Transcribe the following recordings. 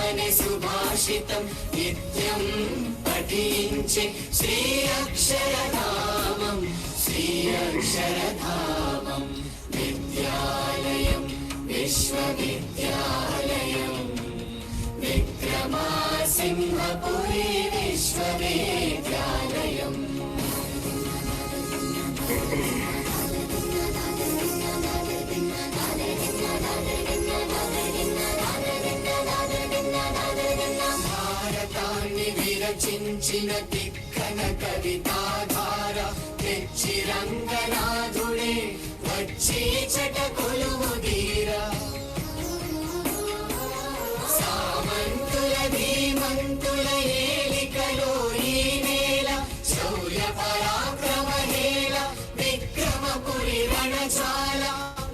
శ్రీరామని సుభాషితం నిత్యం పఠించే శ్రీ అక్షరధామం విద్యాలయం విశ్వవిద్యాలయం విక్రమాసింహపురి విశ్వవిద్యాలయం. భారతాన్ని విరచించిన తిక్కన కవితాధార తెచ్చి రంగనాథుడే వచ్చి చట కొలువుదీరా. సామంతుల ధీమంతుల ఏలికలో ఈ నేల శౌర్య పరాక్రమ హేళ విక్రమపురి రణశాల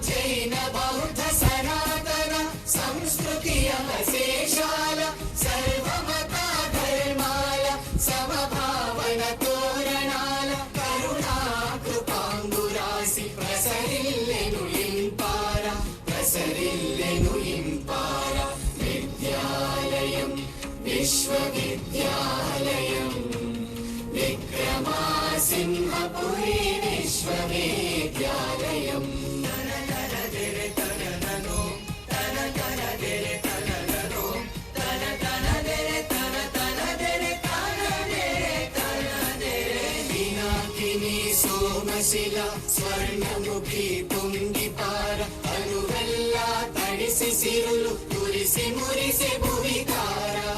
జైన బౌద్ధ సనాతన సంస్కృతి అవశేషాల సర్వమత ధర్మాల సమభావన తోరణాల కరుణా కృపాంగురాసి ప్రసరిల్లెను ఇంపార విద్యాలయం విశ్వవిద్యాలయం విక్రమాసింహపురి విశ్వవిద్యాలయం. సోమశిల స్వర్ణముఖి పొంగిపార అనువెల్లా తడిసి సిరులు కురిసి మురిసి భువికారా.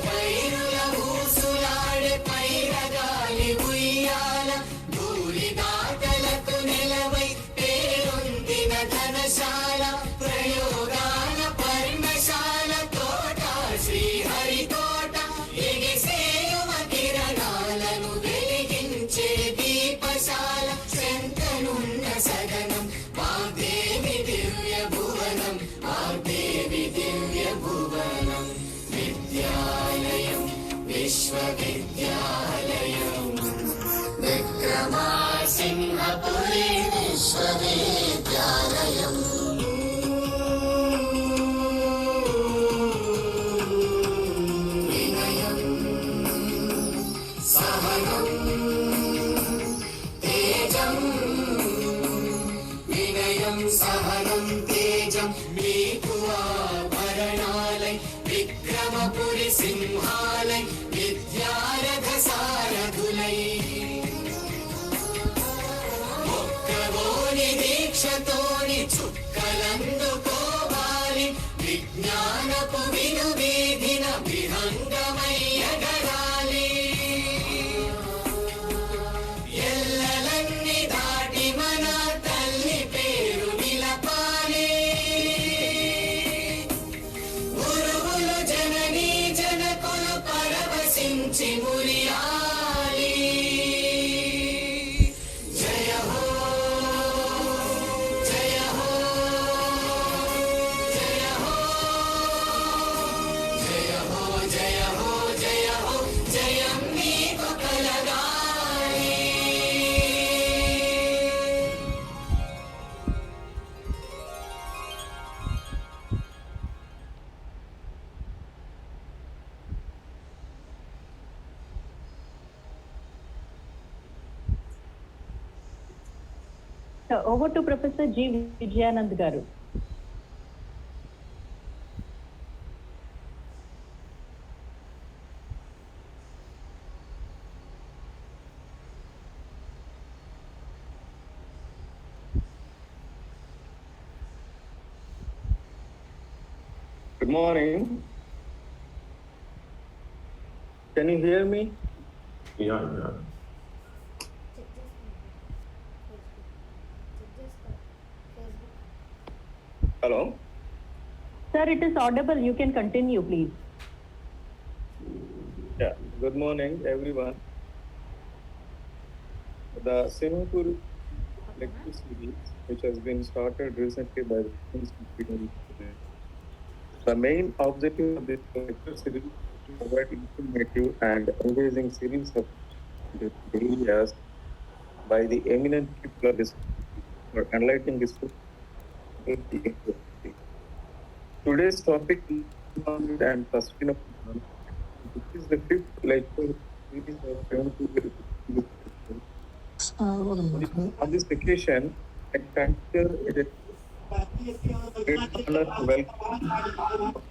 పైరుల ఊసులాడే పైరగాలి ఉయ్యాల భూరి దాటలకు నిలవై పేరొందిన ధనశాల ప్రయోగాల పర్ణశాల తోట శ్రీహరి తోట ఎగిసేయుమ కిరణాలను వెలిగించే దీపశాల శంకనున్న సదనం వాగ్దేవి దివ్య భువనం విద్యాలయం విశ్వవిద్యాలయం విక్రమాసింహపురి విశ్వవిద్యాలయం. వినయం సహనం తేజం వినయం సహనం తేజం మీకు ఆభరణాలై విక్రమపురి సింహాలై విద్యారథ సారథులై మొక్కవోని దీక్షతోని చుక్కలందుకోవాలి విజ్ఞానపు విను వీధిన విహంగమయ్యగరాలి. ఎల్లలన్నీ దాటి మన తల్లి పేరు నిలపాలి. గురువులు జననీ జనకులు పరవశించి మురియాలి. జయ హో జయ హో జయ హో జయ హో జయ హో జయ హో జయం నీకు కలగాలి. Over to Professor G. Vijayanand garu. Good morning. Can you hear me? Yeah. Hello? Sir, it is audible. You can continue, please. Yeah. Good morning, everyone. The Singapore lecture series, which has been started recently by the Institute, the main objective of this lecture series is to provide informative and engaging series of areas by the eminent people of this for enlightening this Today's topic is environment and sustainable development. This is the fifth lecture series of on this occasion, I consider it a great honor to welcome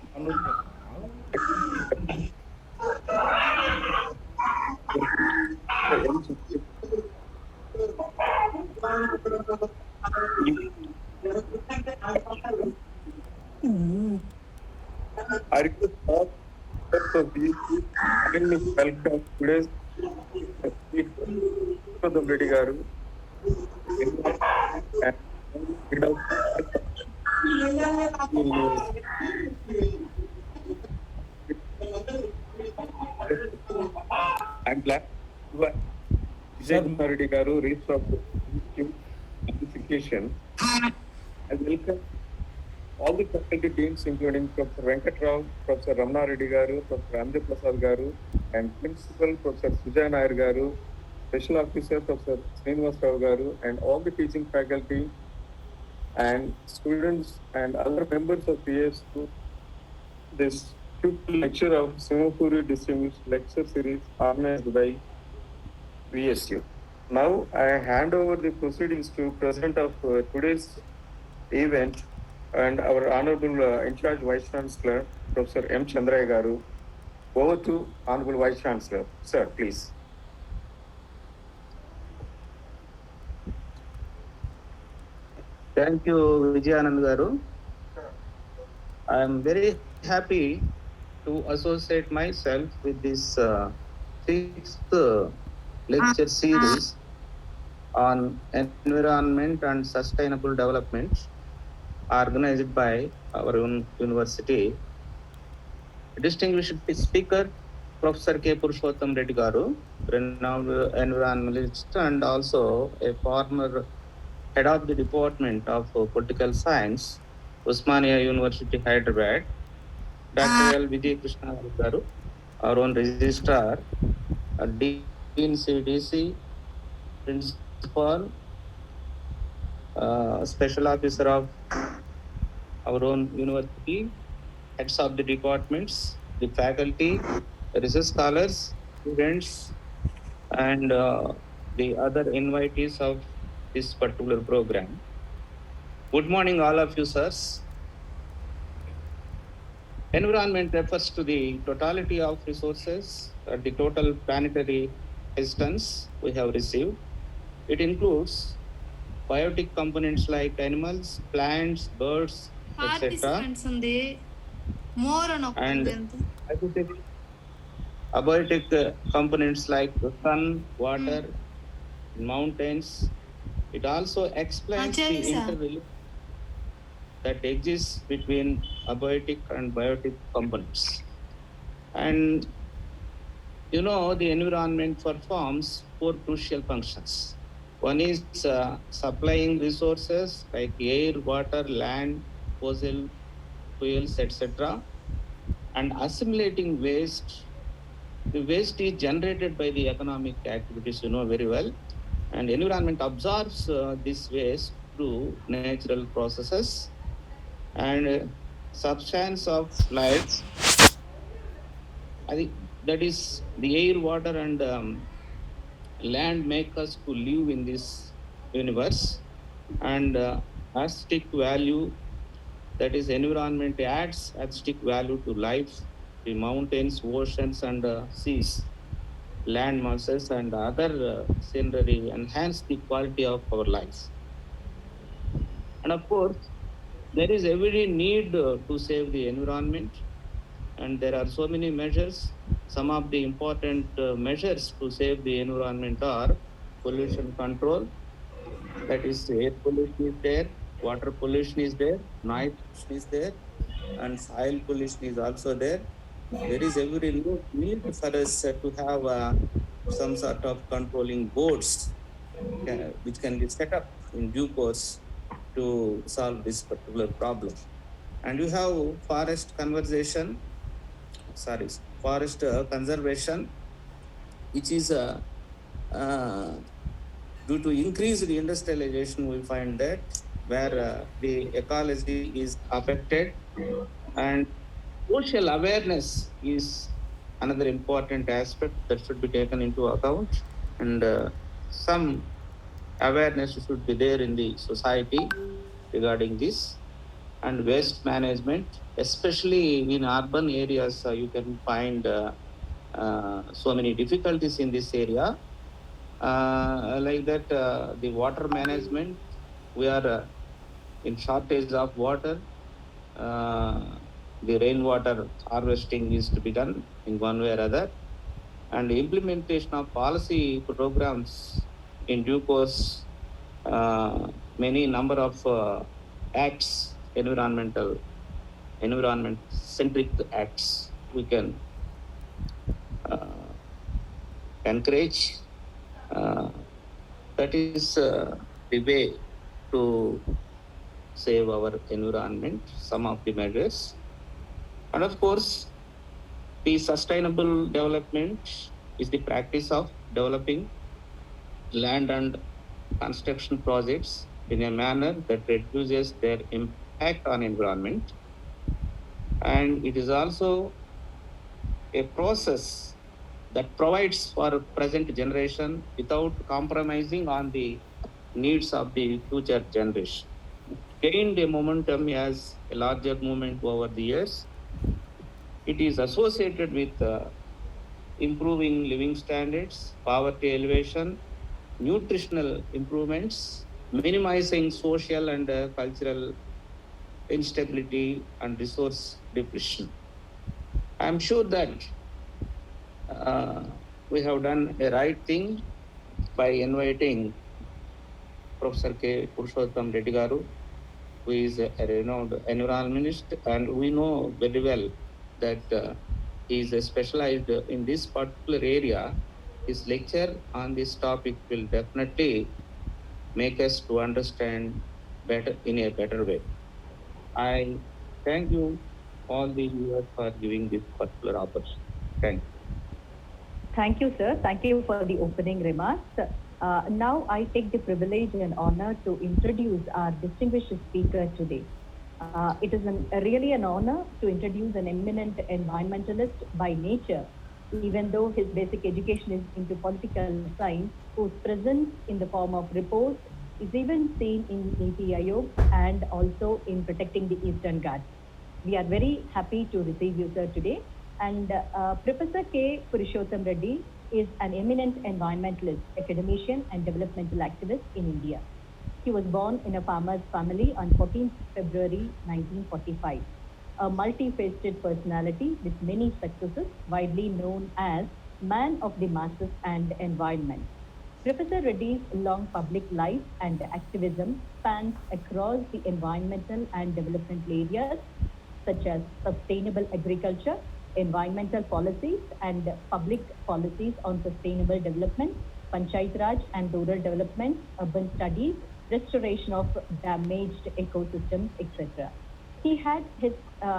I request all members of BSc kindly welcome today's speaker, Purushottam Reddy garu, and head of I'm glad to Vijay Kumar Reddy garu reached out to this occasion. I welcome all the faculty teams, including Professor Venkat Rao, Professor Ramana Reddy garu, Professor Amjad Prasad garu, and Principal Professor Sujay Nair garu, Special Officer Professor Srinivas Rao garu, and all the teaching faculty and students and other members of PSU. This fifth lecture of Simapuri Distinguished Lecture Series organized by VSU. Now I hand over the proceedings to President of today's event and our Honorable In Charge Vice Chancellor, Professor M. Chandraya garu. Over to Honorable Vice Chancellor. Sir, please. Thank you, Vijayanand garu. I am very happy to associate myself with this sixth lecture series on environment and sustainable development organized by our university. Distinguished speaker, Professor K. Purushottam Reddy garu, renowned environmentalist and also a former head of the Department of Political Science, Usmania University, Hyderabad. Dr. L. Vijay Krishna garu, our own registrar, Dean CDC, Principal, Special Officer of our own university, heads of the departments, the faculty, research scholars, students, and the other invitees of this particular program. Good morning, all of you, sirs. Environment refers to the totality of resources, the total planetary existence we have received. It includes biotic components like animals, plants, birds, etc. Participants ఉంది more on And occupancy. abiotic components like the sun, water, mountains. It also explains the Acharya sir. interrelation that exists between abiotic and biotic components. And you know, the environment performs four crucial functions. One is supplying resources like air, water, land, fossil fuels, etc. and assimilating waste. The waste is generated by the economic activities, you know very well. And environment absorbs this waste through natural processes. And substance of life, I think that is the air, water, and land make us to live in this universe. And aesthetic value, that is environment adds aesthetic value to life. The mountains, oceans, and seas, land masses, and other scenery enhance the quality of our lives. And of course, there is every need to save the environment, and there are so many measures. Some of the important measures to save the environment are pollution control, that is air pollution is there, water pollution is there, noise pollution is there, and soil pollution is also there. There is every need for us to have some sort of controlling boards which can be set up in due course to solve this particular problem. And you have forest conservation, which is due to increased industrialization, we find that where the ecology is affected, And social awareness is another important aspect that should be taken into account, and some awareness should be there in the society regarding this. And waste management, especially in urban areas, you can find so many difficulties in this area. Like that, the water management, we are in shortage of water. uh, the rainwater harvesting is to be done in one way or other, and the implementation of policy programs in due course. Many number of acts, environment centric acts, we can uh, encourage. Uh, that is the way to save our environment, some of the measures. And of course, the sustainable development is the practice of developing land and construction projects in a manner that reduces their impact on environment. And it is also a process that provides for present generation without compromising on the needs of the future generation. Gained a momentum as a larger movement over the years. It is associated with improving living standards, poverty elevation, nutritional improvements, minimizing social and cultural instability and resource depletion. I am sure that we have done a right thing by inviting Professor K. Purushottam Reddy Garu, who is a renowned environmentalist, and we know very well that he is specialized in this particular area. His lecture on this topic will definitely make us to understand better in a better way. I thank you all the viewers for giving this particular opportunity. Thank you. Thank you, sir. Thank you for the opening remarks. Now I take the privilege and honor to introduce our distinguished speaker today. It is really an honor to introduce an eminent environmentalist by nature, even though his basic education is into political science, whose presence in the form of reports is even seen in NITI Aayog and also in protecting the Eastern Ghats. We are very happy to receive you, sir, today. And Professor K. Purushottam Reddy is an eminent environmentalist, academician, and developmental activist in India. He was born in a farmer's family on 14th February 1945. A multifaceted personality with many successes, widely known as man of the masses and environment. Professor Reddy's long public life and activism spans across the environmental and developmental areas such as sustainable agriculture, environmental policies and public policies on sustainable development, Panchayat Raj and rural development, urban studies, restoration of damaged ecosystems, etc. He had his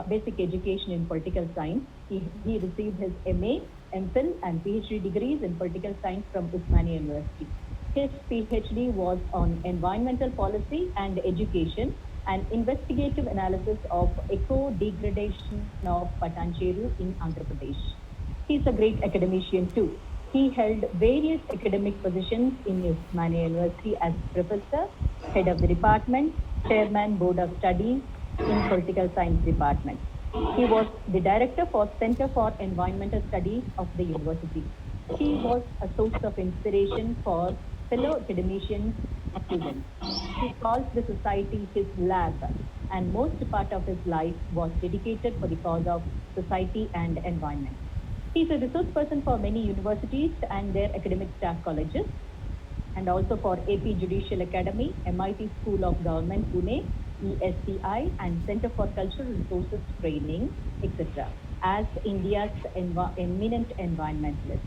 basic education in political science. He received his MA, MPhil and PhD degrees in political science from Usmania University. His PhD was on environmental policy and education and investigative analysis of eco-degradation of Patancheru in Andhra Pradesh. He's a great academician too. He held various academic positions in Usmania University as professor, head of the department, chairman, board of studies in political science department. He was the director for Center for Environmental Studies of the university. He was a source of inspiration for fellow academicians and students. He calls the society his lab, and most part of his life was dedicated for the cause of society and environment. He is a resource person for many universities and their academic staff colleges, and also for AP Judicial Academy, MIT School of Government, Pune, ESCI, and Center for Cultural Resources Training, etc., as India's eminent environmentalist.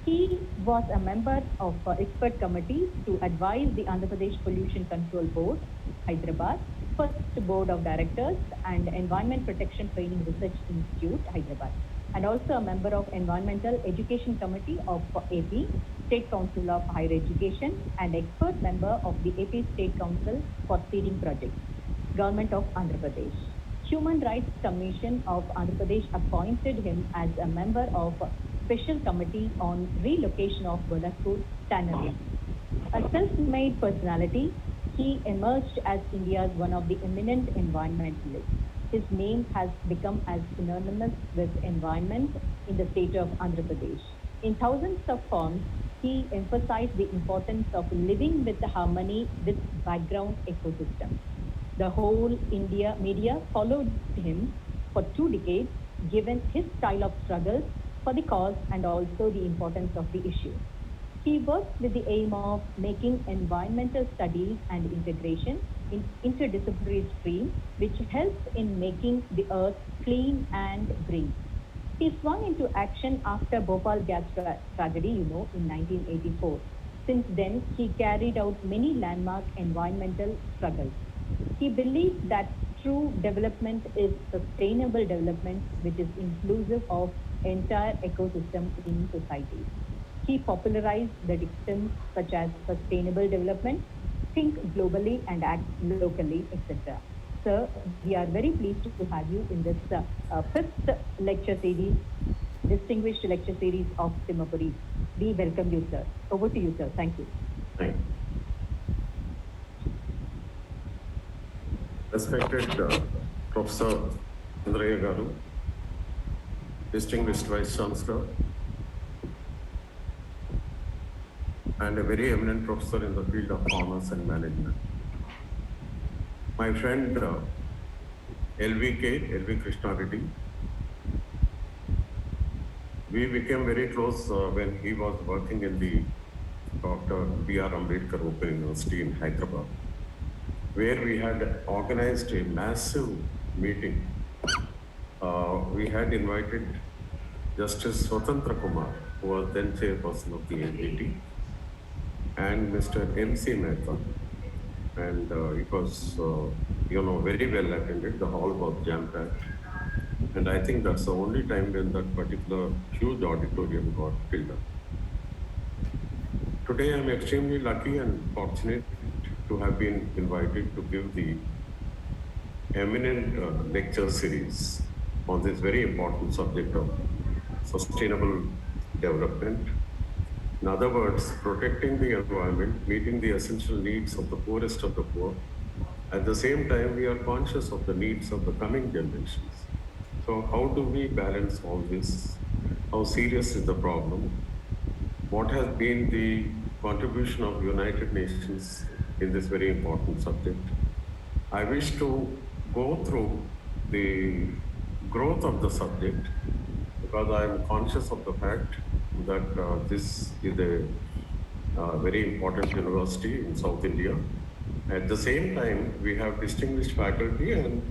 He was a member of expert committees to advise the Andhra Pradesh Pollution Control Board, Hyderabad, first Board of Directors, and Environment Protection Training Research Institute, Hyderabad, and also a member of Environmental Education Committee of AP, State Council of Higher Education, and expert member of the AP State Council for Seeding Projects, Government of Andhra Pradesh. Human Rights Commission of Andhra Pradesh appointed him as a member of Special Committee on Relocation of Golakpur Tannery. A self-made personality, he emerged as India's one of the eminent environmentalists. His name has become as synonymous with environment in the state of Andhra Pradesh. In thousands of forms, he emphasized the importance of living with harmony with background ecosystem. The whole India media followed him for 2 decades, given his style of struggle for the cause and also the importance of the issue. He works with the aim of making environmental studies and integration in interdisciplinary stream, which helps in making the earth clean and green. He swung into action after Bhopal gas tragedy, in 1984. Since then, he carried out many landmark environmental struggles. He believes that true development is sustainable development, which is inclusive of entire ecosystem in society. He popularized the dictums such as sustainable development, think globally and act locally, etc. Sir, we are very pleased to have you in this 5th lecture series, distinguished lecture series of Simhapuri. We welcome you, sir. Over to you, sir. Thank you. Thank you. Respected Professor Indraya Garu, distinguished Vice Chancellor, and a very eminent professor in the field of commerce and management. My friend LV Krishna Reddy, we became very close when he was working in the Dr. B.R. Ambedkar Open University in Hyderabad, where we had organized a massive meeting. We had invited Justice Swatantra Kumar, who was then chairperson of the NGT, and Mr. M.C. Mehta. And it was, very well attended. The hall was jam-packed. And I think that's the only time when that particular huge auditorium got filled up. Today, I'm extremely lucky and fortunate to have been invited to give the eminent lecture series on this very important subject of sustainable development. In other words, protecting the environment, meeting the essential needs of the poorest of the poor. At the same time, we are conscious of the needs of the coming generations. So how do we balance all this? How serious is the problem? What has been the contribution of United Nations in this very important subject? I wish to go through the growth of the subject because I am conscious of the fact that this is a very important university in South India. At the same time, we have distinguished faculty, and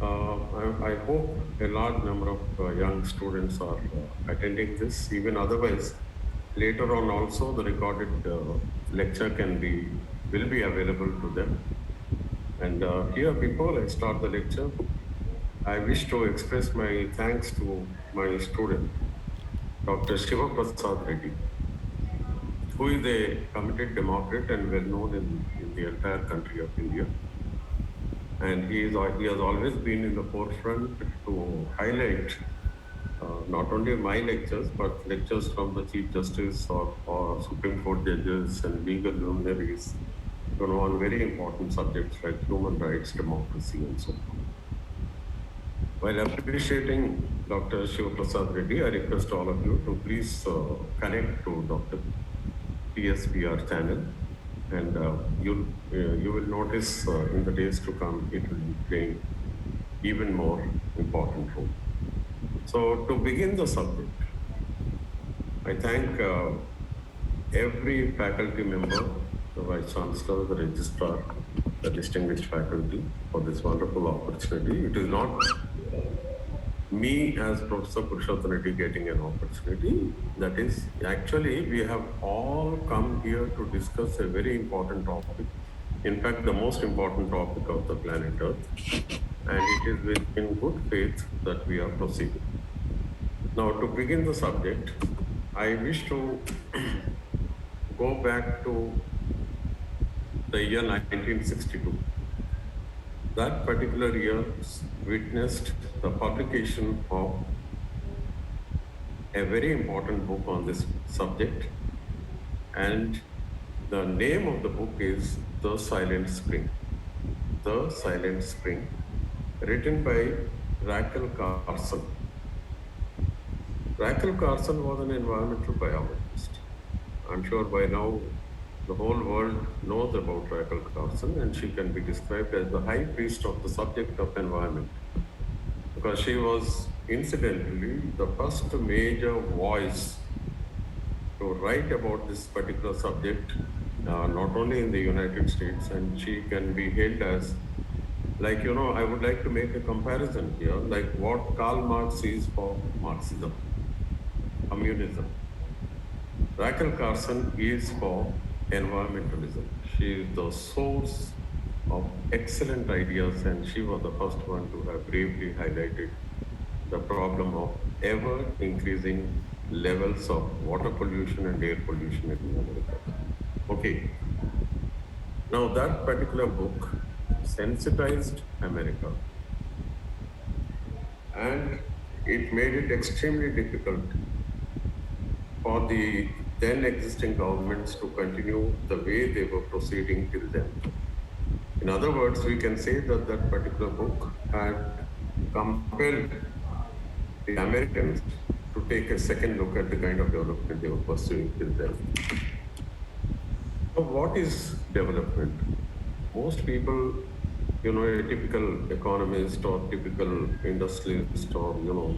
I hope a large number of young students are attending this. Even otherwise, later on also the recorded lecture will be available to them. And here, before I start the lecture, I wish to express my thanks to my student, Dr. Shiva Prasad Reddy, who is a committed Democrat and well known in the entire country of India. And he has always been in the forefront to highlight not only my lectures, but lectures from the Chief Justice or Supreme Court judges and legal luminaries on very important subjects like human rights, democracy, and so on. While appreciating Dr. Shiva Prasad Reddy, I request all of you to please connect to Dr. TSPR channel, and you will notice in the days to come it will be playing even more important role. So to begin the subject, I thank every faculty member, the Vice Chancellor, the Registrar, the distinguished faculty for this wonderful opportunity. It is not me as Professor Purushottam Reddy getting an opportunity. That is, actually, we have all come here to discuss a very important topic. In fact, the most important topic of the planet Earth. And it is in good faith that we are proceeding. Now, to begin the subject, I wish to go back to the year 1962. that particular year witnessed the publication of a very important book on this subject, and the name of the book is The Silent Spring. The Silent Spring, written by Rachel Carson. Rachel Carson was an environmental biologist. I'm sure by now the whole world knows about Rachel Carson, and she can be described as the high priest of the subject of environment, because she was incidentally the first major voice to write about this particular subject, not only in the United States, and she can be hailed as, like, I would like to make a comparison here, like what Karl Marx is for Marxism, communism. Rachel Carson is for environmentalism. She is the source of excellent ideas, and she was the first one to have bravely highlighted the problem of ever increasing levels of water pollution and air pollution in America. Okay. Now that particular book sensitized America, and it made it extremely difficult for the then existing governments to continue the way they were proceeding till then. In other words, we can say that that particular book had compelled the Americans to take a second look at the kind of development they were pursuing till then. So what is development? Most people, a typical economist or typical industrialist or,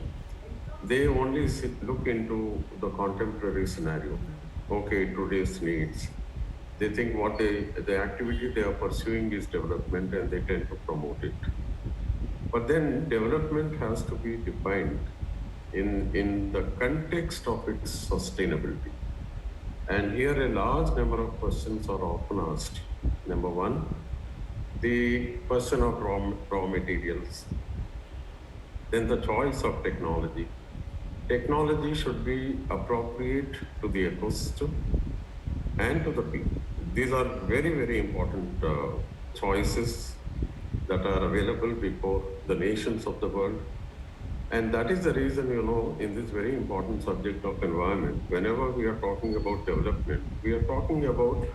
they only look into the contemporary scenario. Okay, today's needs. They think the activity they are pursuing is development, and they tend to promote it. But then development has to be defined in the context of its sustainability. And here a large number of questions are often asked. Number one, the question of raw materials. Then the choice of technology. Technology should be appropriate to the ecosystem and to the people. These are very, very important choices that are available before the nations of the world. And that is the reason, in this very important subject of environment, whenever we are talking about development, we are talking about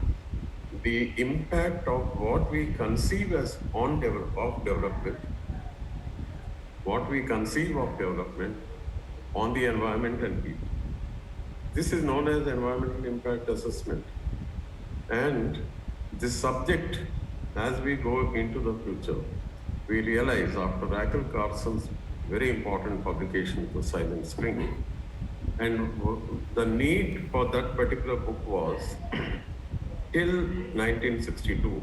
the impact of what we conceive as of development, what we conceive of development on the environment and people. This is known as environmental impact assessment. And this subject, as we go into the future, we realize after Rachel Carson's very important publication, The Silent Spring, and the need for that particular book was till 1962.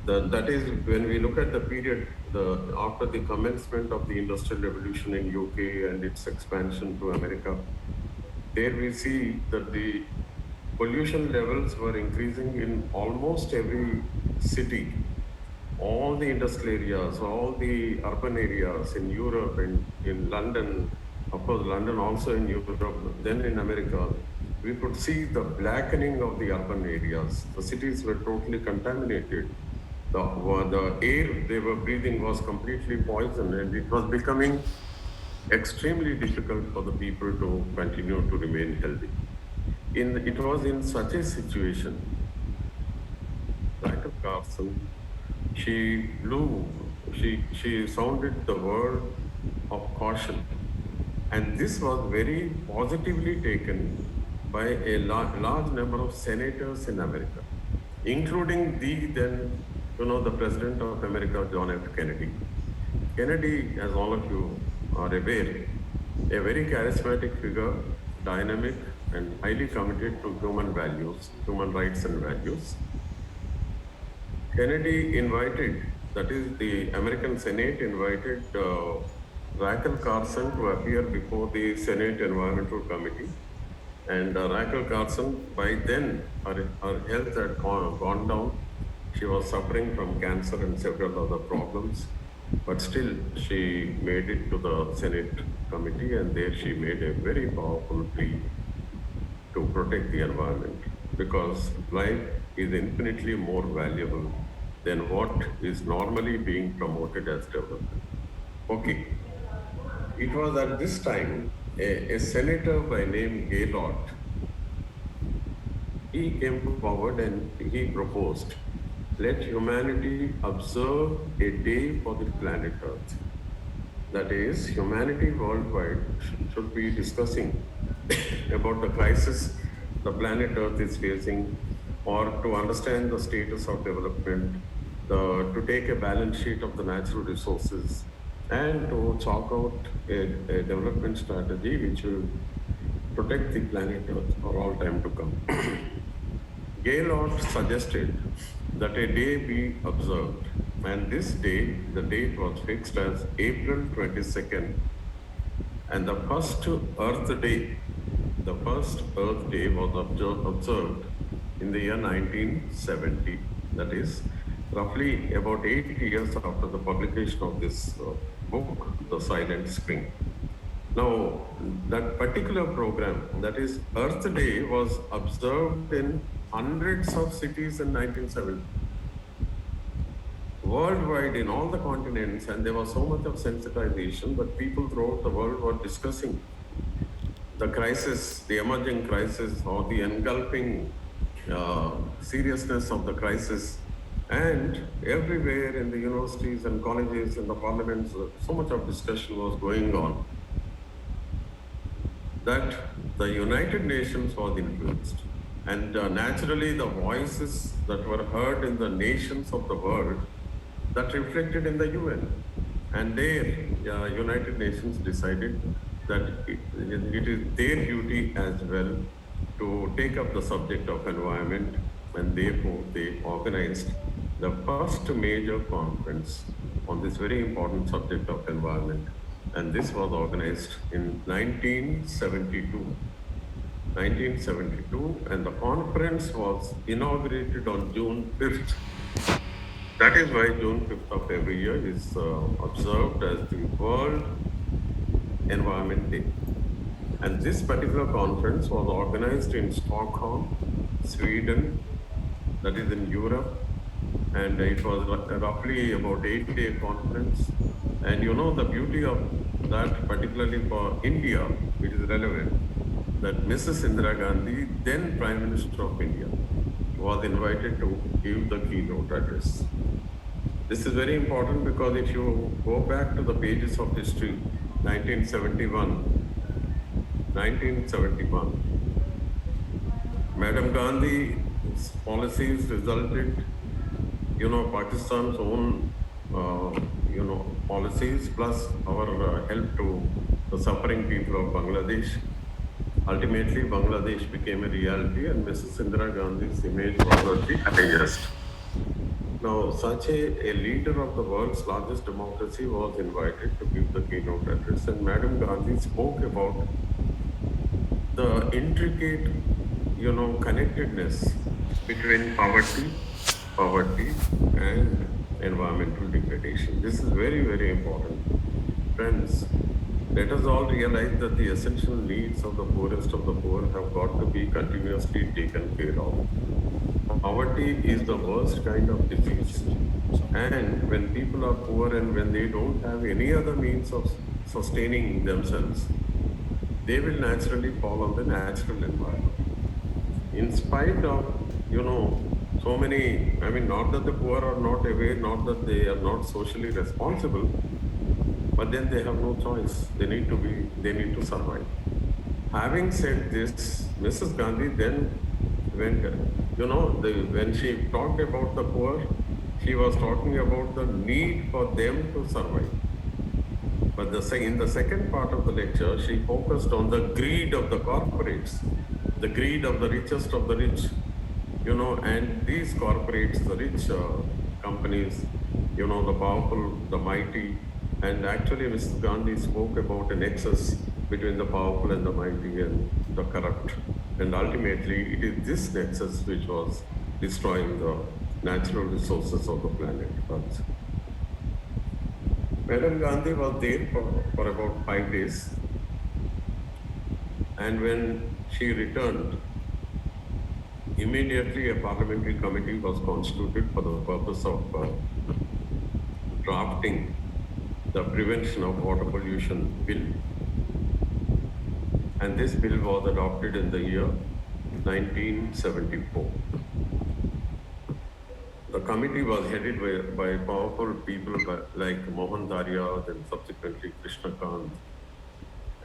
That is when we look at the period after the commencement of the Industrial Revolution in UK and its expansion to America. There we see that the pollution levels were increasing in almost every city, all the industrial areas, all the urban areas in Europe and in London, of course London also in Europe, then in America. We could see the blackening of the urban areas. The cities were totally contaminated. The air they were breathing was completely poisoned, and it was becoming extremely difficult for the people to continue to remain healthy. It was in such a situation, Rachel Carson, she sounded the word of caution. And this was very positively taken by a large number of senators in America, including the President of America, John F. Kennedy. Kennedy, as all of you are aware, a very charismatic figure, dynamic and highly committed to human values, human rights and values. Kennedy invited, that is the American Senate invited Rachel Carson to appear before the Senate Environmental Committee. And Rachel Carson, by then, her health had gone down. She was suffering from cancer and several other problems. But still, she made it to the Senate committee, and there she made a very powerful plea to protect the environment, because life is infinitely more valuable than what is normally being promoted as development. Okay. It was at this time a senator by name Gaylord. He came forward and he proposed, let humanity observe a day for the planet Earth. That is, humanity worldwide should be discussing about the crisis the planet Earth is facing, or to understand the status of development, to take a balance sheet of the natural resources, and to chalk out a development strategy which will protect the planet Earth for all time to come. Gaylord suggested that a day be observed, and this day, the date was fixed as April 22nd, and the first Earth Day was observed in the year 1970. That is roughly about 8 years after the publication of this book, The Silent Spring. Now, that particular program, that is Earth Day, was observed in hundreds of cities in 1970. Worldwide, in all the continents, and there was so much of sensitization that people throughout the world were discussing the crisis, the emerging crisis, or the engulfing seriousness of the crisis. And everywhere in the universities and colleges and the parliaments, so much of discussion was going on that the United Nations was influenced. And naturally, the voices that were heard in the nations of the world that reflected in the UN. And there, United Nations decided that it is their duty as well to take up the subject of environment, and therefore they organized the first major conference on this very important subject of environment. And this was organized in 1972. 1972, and the conference was inaugurated on June 5th. That is why June 5th of every year is observed as the World Environment Day. And this particular conference was organized in Stockholm, Sweden, that is in Europe, and it was roughly about 8-day conference. And you know the beauty of that, particularly for India, which is relevant, that Mrs. Indira Gandhi, then Prime Minister of India, was invited to give the keynote address. This is very important because if you go back to the pages of history, 1971, Madam Gandhi's policies resulted, Pakistan's own, policies plus our help to the suffering people of Bangladesh. Ultimately, Bangladesh became a reality, and Mrs. Indira Gandhi's image was at the highest. Now, such a leader of the world's largest democracy was invited to give the keynote address, and Madam Gandhi spoke about the intricate, connectedness between poverty and environmental degradation. This is very, very important. Friends, let us all realize that the essential needs of the poorest of the poor have got to be continuously taken care of. Poverty is the worst kind of disease. And when people are poor and when they don't have any other means of sustaining themselves, they will naturally fall on the natural environment. In spite of, so many, not that the poor are not aware, not that they are not socially responsible, but then they have no choice. They need to survive. Having said this, Mrs. Gandhi then went, when she talked about the poor, she was talking about the need for them to survive. But in the second part of the lecture, she focused on the greed of the corporates, the greed of the richest of the rich, and these corporates, the rich companies, the powerful, the mighty. And actually, Mrs. Gandhi spoke about a nexus between the powerful and the mighty and the corrupt. And ultimately, it is this nexus which was destroying the natural resources of the planet Earth. Madam Gandhi was there for about 5 days. And when she returned, Immediately, a parliamentary committee was constituted for the purpose of drafting the Prevention of Water Pollution Bill. And this bill was adopted in the year 1974. The committee was headed by powerful people like Mohan Daria, then subsequently Krishna Kant.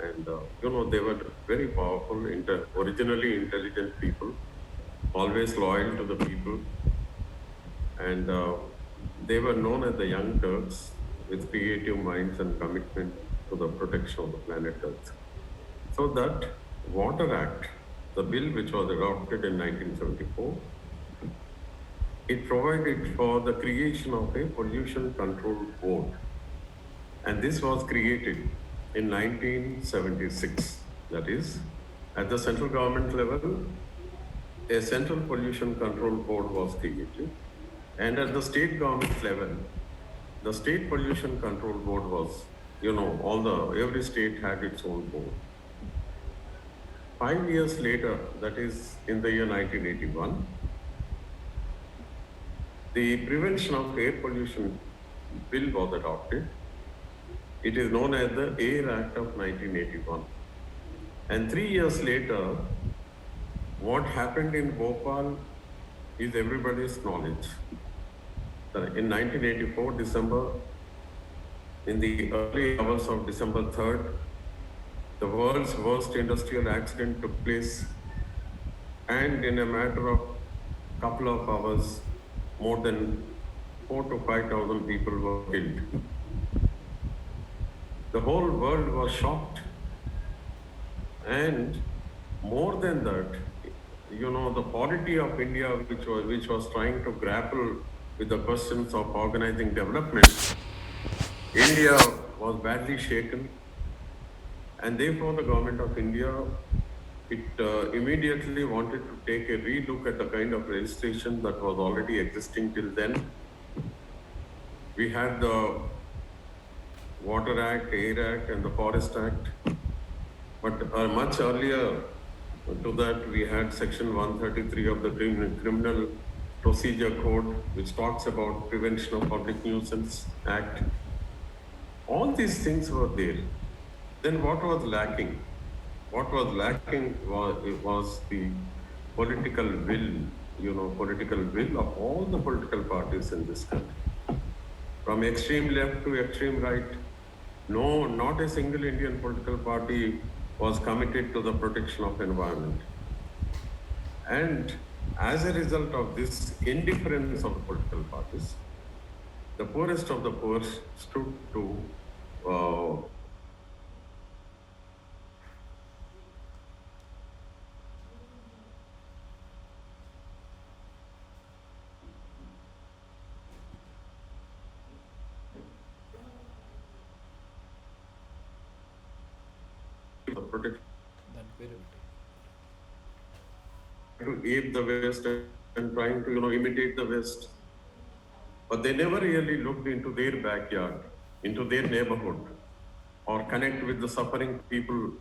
And, they were very powerful, originally intelligent people, always loyal to the people. And they were known as the Young Turks with creative minds and commitment to the protection of the planet Earth. So that Water Act, the bill which was adopted in 1974, it provided for the creation of a pollution control board. And this was created in 1976. That is, at the central government level, a central pollution control board was created. And at the state government level, the state pollution control board was, every state had its own board. 5 years later, that is in the year 1981, the Prevention of Air Pollution Bill was adopted. It is known as the Air Act of 1981. And 3 years later, what happened in Bhopal is everybody's knowledge. In 1984, December, in the early hours of December 3rd, the world's worst industrial accident took place, and in a matter of couple of hours, more than 4,000 to 5,000 people were killed. The whole world was shocked. And more than that, the polity of India, which was trying to grapple with the questions of organizing development, India was badly shaken. And therefore, the government of India, immediately wanted to take a relook at the kind of legislation that was already existing till then. We had the Water Act, Air Act, and the Forest Act. But much earlier to that, we had Section 133 of the Criminal Procedure Code, which talks about Prevention of Public Nuisance Act. All these things were there. Then what was lacking? What was lacking was the political will of all the political parties in this country. From extreme left to extreme right, no, not a single Indian political party was committed to the protection of environment. And as a result of this indifference of the political parties, the poorest of the poor stood to protect, to ape the West and trying to imitate the West. But they never really looked into their backyard, into their neighborhood, or connect with the suffering people,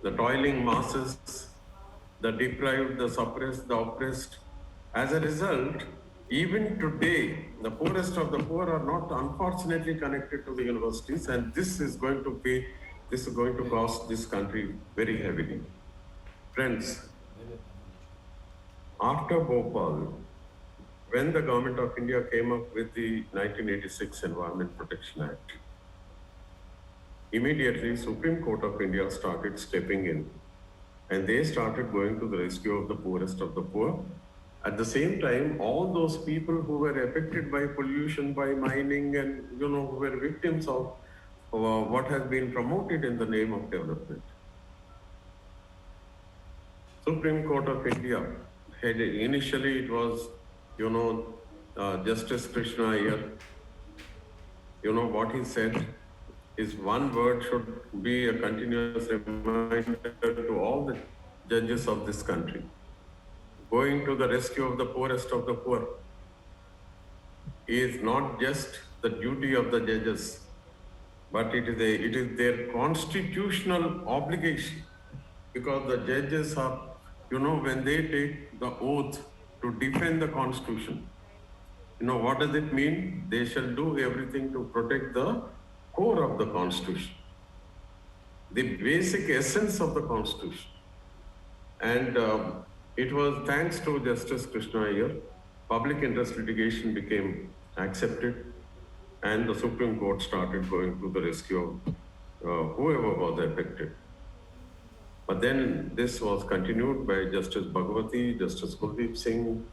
the toiling masses, the deprived, the suppressed, the oppressed. As a result, even today, the poorest of the poor are not unfortunately connected to the universities, and this is going to cost this country very heavily. Friends, after Bhopal, when the government of India came up with the 1986 Environment Protection Act, immediately Supreme Court of India started stepping in, and they started going to the rescue of the poorest of the poor. At the same time, all those people who were affected by pollution, by mining, and who were victims of what has been promoted in the name of development. Supreme Court of India had initially it was, Justice Krishna Iyer. What he said is one word should be a continuous reminder to all the judges of this country. Going to the rescue of the poorest of the poor is not just the duty of the judges, but it is their constitutional obligation, because the judges are when they take the oath to defend the Constitution, what does it mean? They shall do everything to protect the core of the Constitution, the basic essence of the Constitution. And it was thanks to Justice Krishna Iyer, public interest litigation became accepted, and the Supreme Court started going to the rescue of whoever was affected. But then this was continued by Justice Bhagwati, Justice Kuldeep Singh,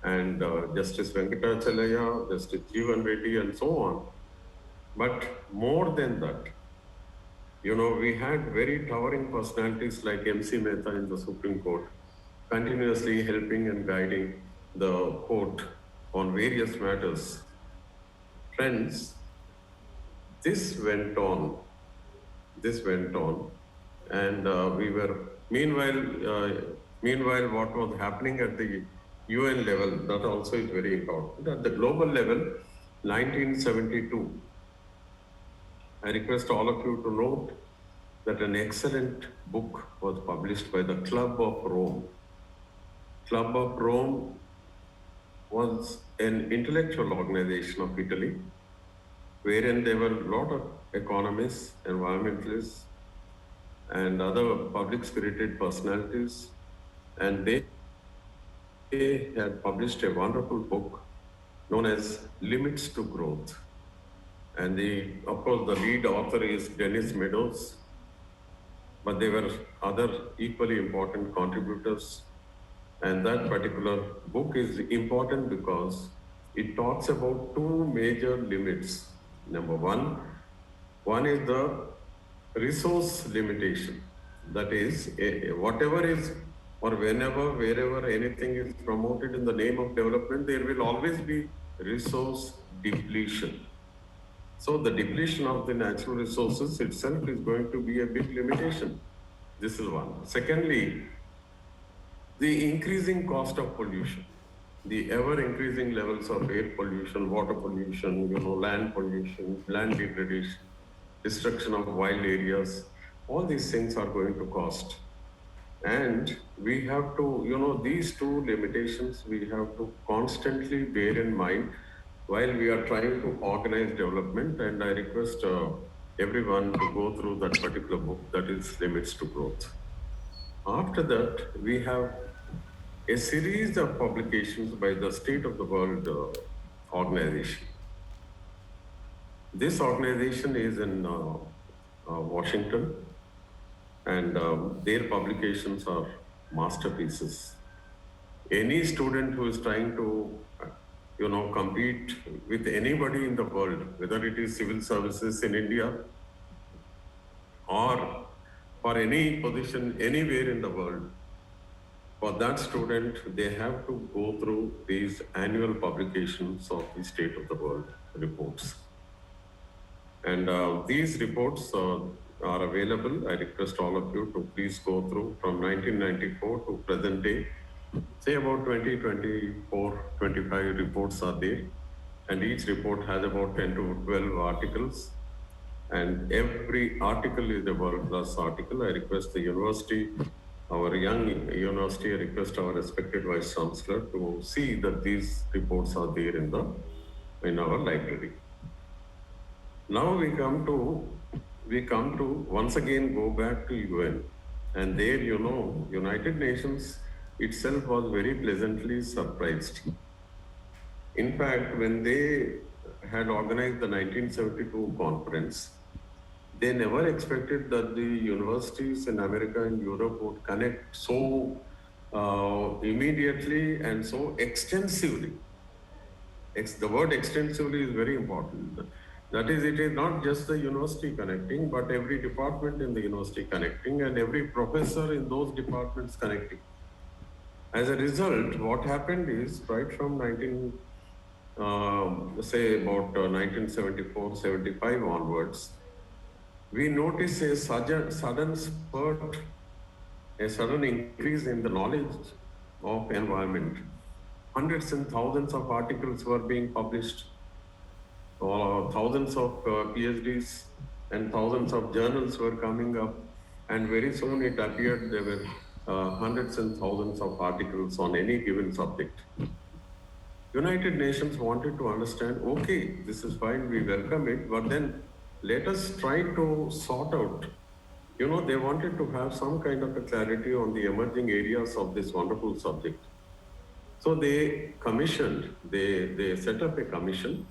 and Justice Venkatachalaya, Justice Jeevan Reddy, and so on. But more than that, we had very towering personalities like M.C. Mehta in the Supreme Court, continuously helping and guiding the court on various matters. Friends, this went on, and we were, meanwhile, what was happening at the UN level, that also is very important. At the global level, 1972, I request all of you to note that an excellent book was published by the Club of Rome. Club of Rome was an intellectual organization of Italy, wherein there were a lot of economists, environmentalists, and other public-spirited personalities, and they had published a wonderful book known as Limits to Growth. And of course, the lead author is Dennis Meadows, but there were other equally important contributors. And that particular book is important because it talks about two major limits. Number one is the resource limitation. That is, whatever is or whenever, wherever anything is promoted in the name of development, there will always be resource depletion. So the depletion of the natural resources itself is going to be a big limitation. This is one. Secondly, the increasing cost of pollution, the ever increasing levels of air pollution, water pollution, land pollution, land degradation, destruction of wild areas, all these things are going to cost. And we have to, these two limitations we have to constantly bear in mind while we are trying to organize development. And I request everyone to go through that particular book, that is Limits to Growth. After that, we have a series of publications by the State of the World organization. This organization is in Washington, and their publications are masterpieces. Any student who is trying to, compete with anybody in the world, whether it is civil services in India or for any position anywhere in the world, for that student, they have to go through these annual publications of the State of the World reports. And these reports are available. I request all of you to please go through from 1994 to present day. Say about 20, 24, 25 reports are there. And each report has about 10 to 12 articles. And every article is a world-class article. I request the university, our young university, I request our respected Vice Chancellor to see that these reports are there in our library. Now we come to once again go back to UN, and there, United Nations itself was very pleasantly surprised. In fact, when they had organized the 1972 conference, they never expected that the universities in America and Europe would connect so immediately and so extensively. The word extensively is very important. That is, it is not just the university connecting, but every department in the university connecting and every professor in those departments connecting. As a result, what happened is right from 1974-75 onwards, we notice a sudden spurt, a sudden increase in the knowledge of environment. Hundreds and thousands of articles were being published, thousands of PhDs and thousands of journals were coming up, and very soon it appeared there were hundreds and thousands of articles on any given subject. United Nations wanted to understand, okay, this is fine, we welcome it, but then let us try to sort out. You know, they wanted to have some kind of a clarity on the emerging areas of this wonderful subject. So they commissioned, they set up a commission,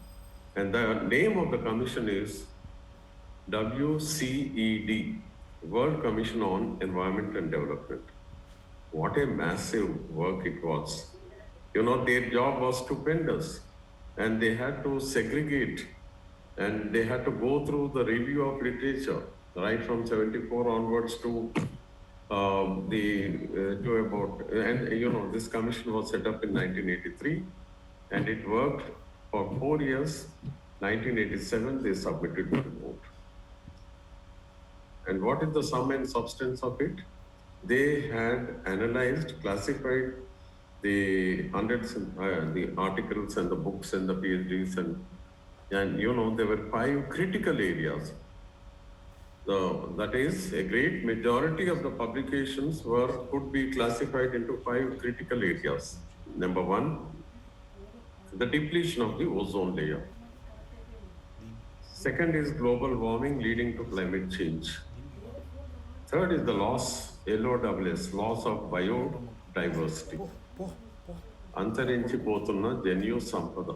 and the name of the commission is WCED, World Commission on Environment and Development. What a massive work it was. You know, their job was stupendous, and they had to segregate, and they had to go through the review of literature right from 74 onwards to this commission was set up in 1983, and it worked for 4 years. 1987, they submitted the report. And what is the sum and substance of it? They had analyzed, classified the hundreds, the articles and the books and the PhDs, and you know, there were 5 critical areas. That is, a great majority of the publications could be classified into 5 critical areas. Number 1, the depletion of the ozone layer. Second is global warming leading to climate change. Third is the loss, LOWS, loss of biodiversity. అంతరించిపోతున్న జన్యు సంపద.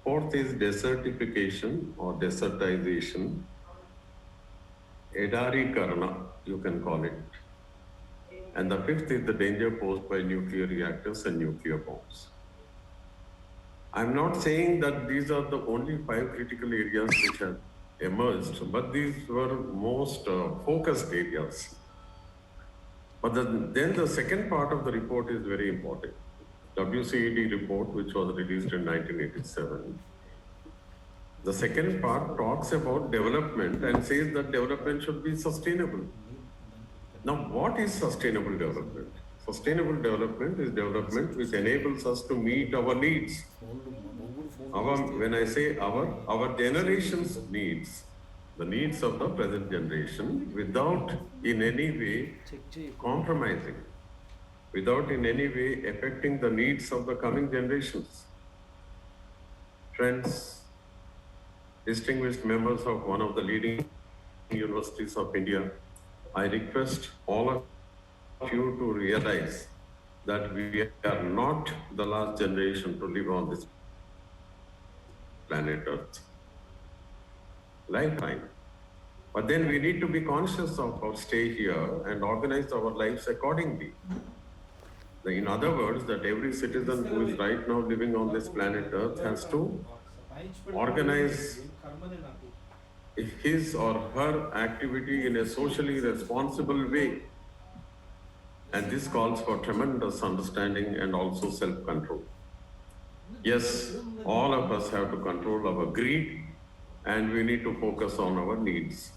Fourth is desertification or desertization. Edarīkarana, you can call it. And the fifth is the danger posed by nuclear reactors and nuclear bombs. I'm not saying that these are the only 5 critical areas which have emerged, but these were most focused areas. But then the second part of the report is very important. WCED report, which was released in 1987. The second part talks about development and says that development should be sustainable. Now, what is sustainable development? Sustainable development is development which enables us to meet our needs. When I say our generation's needs, the needs of the present generation, without in any way compromising, without in any way affecting the needs of the coming generations. Friends, distinguished members of one of the leading universities of India, I request all of you to realize that we are not the last generation to live on this planet Earth. Lifetime. But then we need to be conscious of our stay here and organize our lives accordingly. In other words, that every citizen who is right now living on this planet Earth has to organize his or her activity in a socially responsible way. And this calls for tremendous understanding and also self-control. Yes, all of us have to control our greed, and we need to focus on our needs.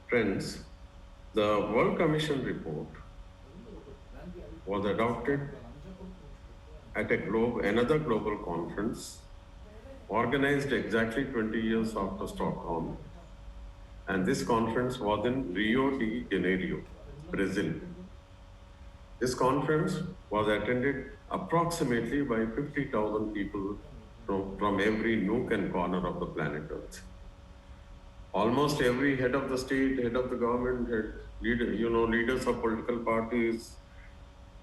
Friends, the World Commission report was adopted at another global conference organized exactly 20 years after Stockholm. And this conference was in Rio de Janeiro, Brazil. This conference was attended approximately by 50,000 people from every nook and corner of the planet Earth. Almost every head of the state, head of the government, leaders of political parties,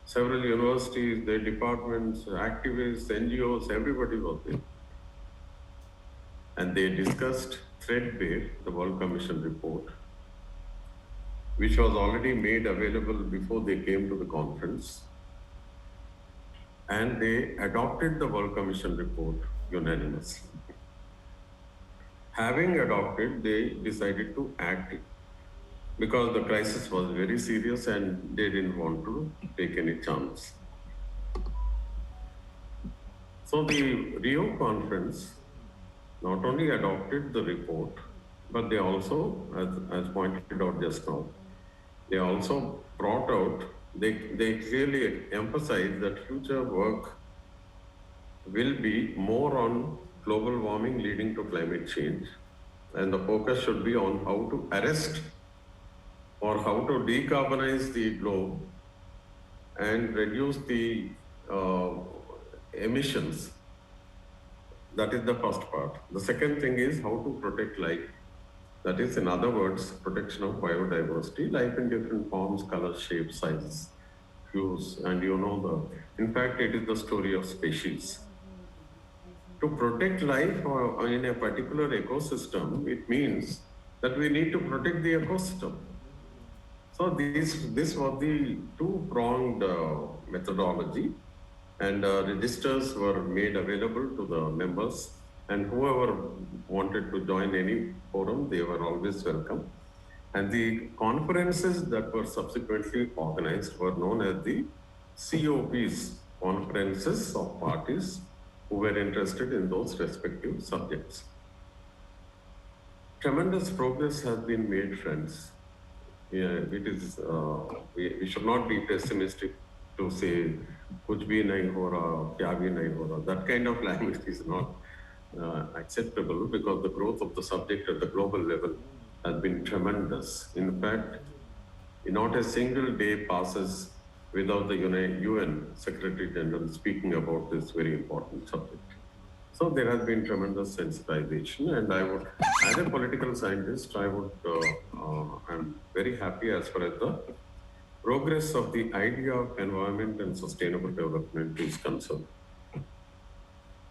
several universities, their departments, activists, NGOs, everybody was there. And they discussed threadbare, the World Commission report, which was already made available before they came to the conference. And they adopted the World Commission report unanimously. Having adopted, they decided to act because the crisis was very serious and they didn't want to take any chance. So the Rio conference not only adopted the report, but they also, as pointed out just now, they also brought out, they clearly emphasized that future work will be more on global warming leading to climate change. And the focus should be on how to arrest or how to decarbonize the globe and reduce the emissions. That is the first part. The second thing is how to protect life. That is, in other words, protection of biodiversity, life in different forms, colors, shapes, sizes, hues, and in fact, it is the story of species. To protect life in a particular ecosystem, it means that we need to protect the ecosystem. So this was the two-pronged methodology, and registers were made available to the members, and whoever wanted to join any forum, they were always welcome. And the conferences that were subsequently organized were known as the COPs, conferences of parties who were interested in those respective subjects. Tremendous progress has been made, friends. Yeah, it is. We should not be pessimistic to say, "Kuch bhi nahi ho raha, kya bhi nahi ho raha." That kind of language is not acceptable, because the growth of the subject at the global level has been tremendous. In fact, not a single day passes without the UN Secretary General speaking about this very important subject. So there has been tremendous sensitization, and I would, as a political scientist, I'm very happy as far as the progress of the idea of environment and sustainable development is concerned.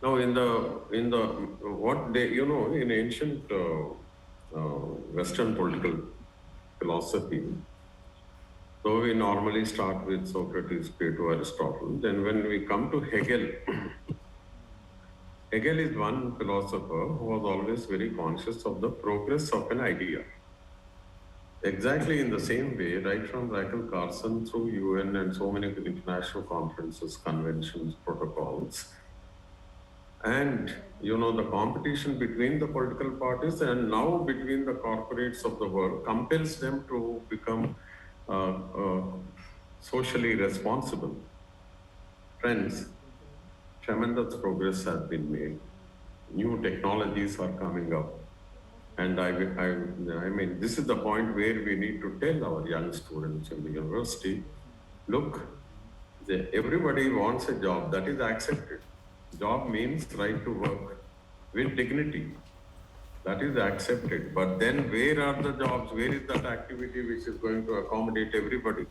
Now, in ancient Western political philosophy, so we normally start with Socrates, Plato, Aristotle. Then when we come to Hegel, Hegel is one philosopher who was always very conscious of the progress of an idea. Exactly in the same way, right from Rachel Carson through UN and so many international conferences, conventions, protocols, and the competition between the political parties and now between the corporates of the world compels them to become socially responsible. Friends, tremendous progress has been made. New technologies are coming up. And I mean, this is the point where we need to tell our young students in the university, look, everybody wants a job, that is accepted. Job means right to work with dignity. That is accepted. But then where are the jobs? Where is that activity which is going to accommodate everybody?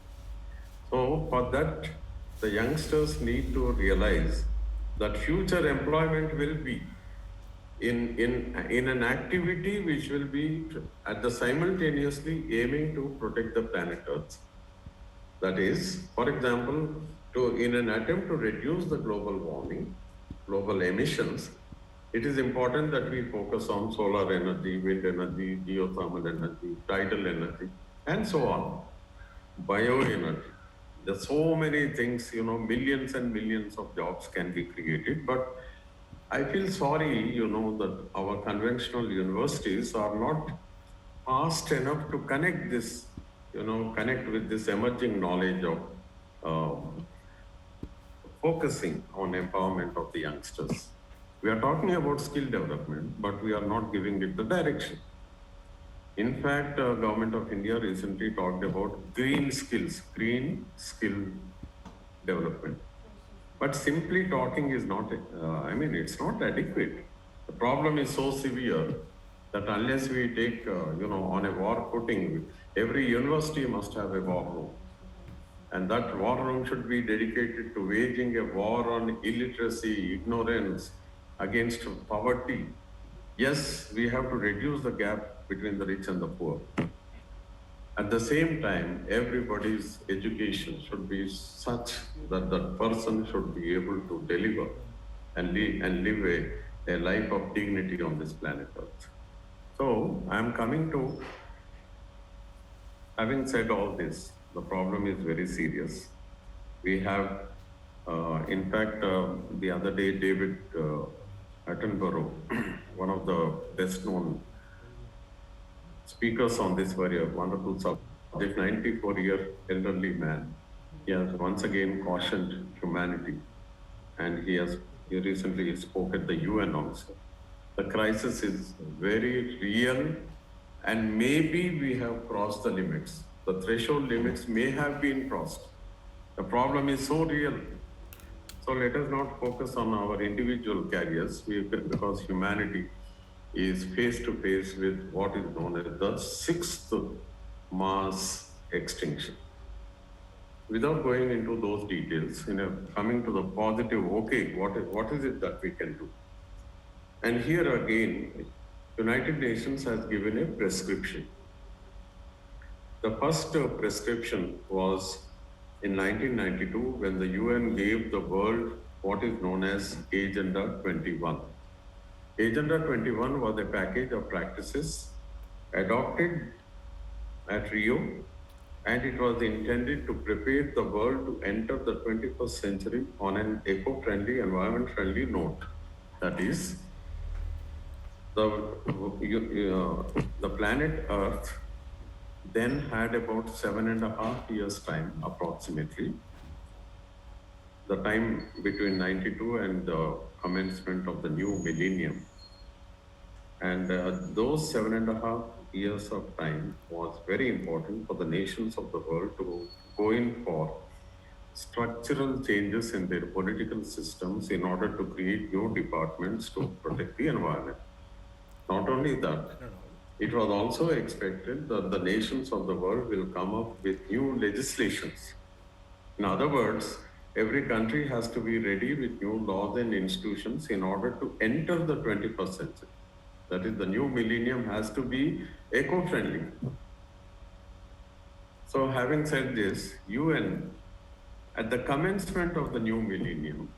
So for that, the youngsters need to realize that future employment will be in an activity which will be at the simultaneously aiming to protect the planet Earth. That is, for example, in an attempt to reduce the global warming, global emissions, it is important that we focus on solar energy, wind energy, geothermal energy, tidal energy, and so on. Bioenergy. There are so many things, millions and millions of jobs can be created, but I feel sorry, that our conventional universities are not fast enough to connect this, connect with this emerging knowledge of focusing on empowerment of the youngsters. We are talking about skill development, but we are not giving it the direction. In fact, Government of India recently talked about green skill development. But simply talking is not, it's not adequate. The problem is so severe that unless we take, on a war footing, every university must have a war room. And that war room should be dedicated to waging a war on illiteracy, ignorance, against poverty. Yes, we have to reduce the gap between the rich and the poor. At the same time, everybody's education should be such that that person should be able to deliver and live a life of dignity on this planet Earth. So, I'm coming to, having said all this, the problem is very serious. We have, in fact, the other day, David Attenborough, one of the best known speakers on this very wonderful subject, 94-year elderly man, he has once again cautioned humanity, and he recently spoke at the UN also. The crisis is very real, and maybe we have crossed the limits. The threshold limits may have been crossed. The problem is so real. So let us not focus on our individual carriers because humanity is face to face with what is known as the sixth mass extinction. Without going into those details, coming to the positive, okay, what is it that we can do? And here again, United Nations has given a prescription. The first prescription was in 1992 when the UN gave the world what is known as Agenda 21. Agenda 21 was a package of practices adopted at Rio, and it was intended to prepare the world to enter the 21st century on an eco-friendly, environment-friendly note. That is, the planet Earth then had about 7.5 years time, approximately, the time between 92 and the commencement of the new millennium. And those 7.5 years of time was very important for the nations of the world to go in for structural changes in their political systems in order to create new departments to protect the environment. Not only that, it was also expected that the nations of the world will come up with new legislations. In other words, every country has to be ready with new laws and institutions in order to enter the 21st century. That is, the new millennium has to be eco-friendly. So having said this, UN, at the commencement of the new millennium,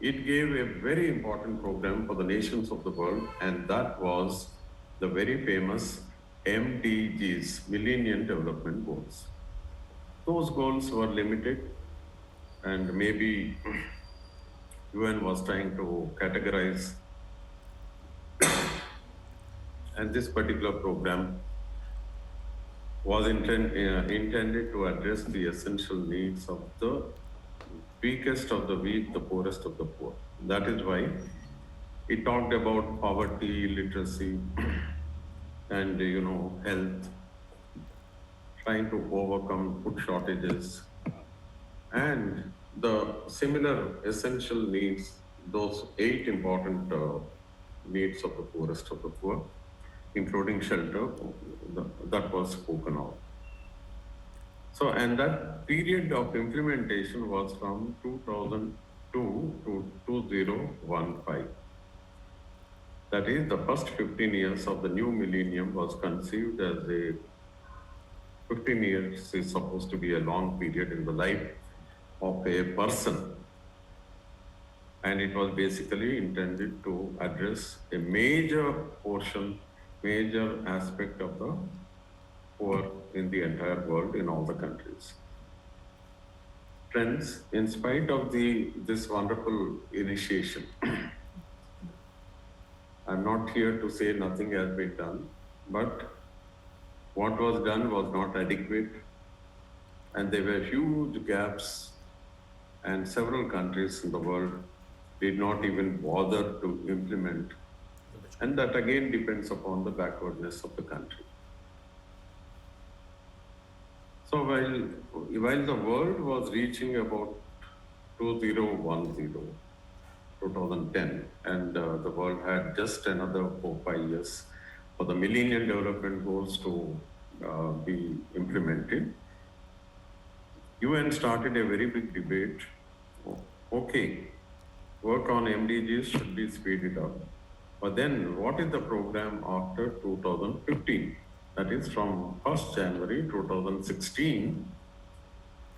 it gave a very important program for the nations of the world, and that was the very famous MDGs, Millennium Development Goals. Those goals were limited, and maybe UN was trying to categorize, and this particular program was intended to address the essential needs of the weakest of the weak, the poorest of the poor. That is why it talked about poverty, illiteracy, and health, trying to overcome food shortages, and the similar essential needs, those 8 important needs of the poorest of the poor, including shelter, that was spoken of. So, and that period of implementation was from 2002 to 2015. That is, the first 15 years of the new millennium was conceived as 15 years is supposed to be a long period in the life of a person. And it was basically intended to address a major portion, major aspect of the poor in the entire world, in all the countries. Friends, in spite of this wonderful initiation, I'm not here to say nothing has been done, but what was done was not adequate, and there were huge gaps, and several countries in the world did not even bother to implement, and that again depends upon the backwardness of the country. So while the world was reaching about 2010, and the world had just another 4-5 years for the Millennium Development Goals to be implemented, UN started a very big debate. Okay, work on MDGs should be speeded up. But then what is the program after 2015? That is from 1st January 2016.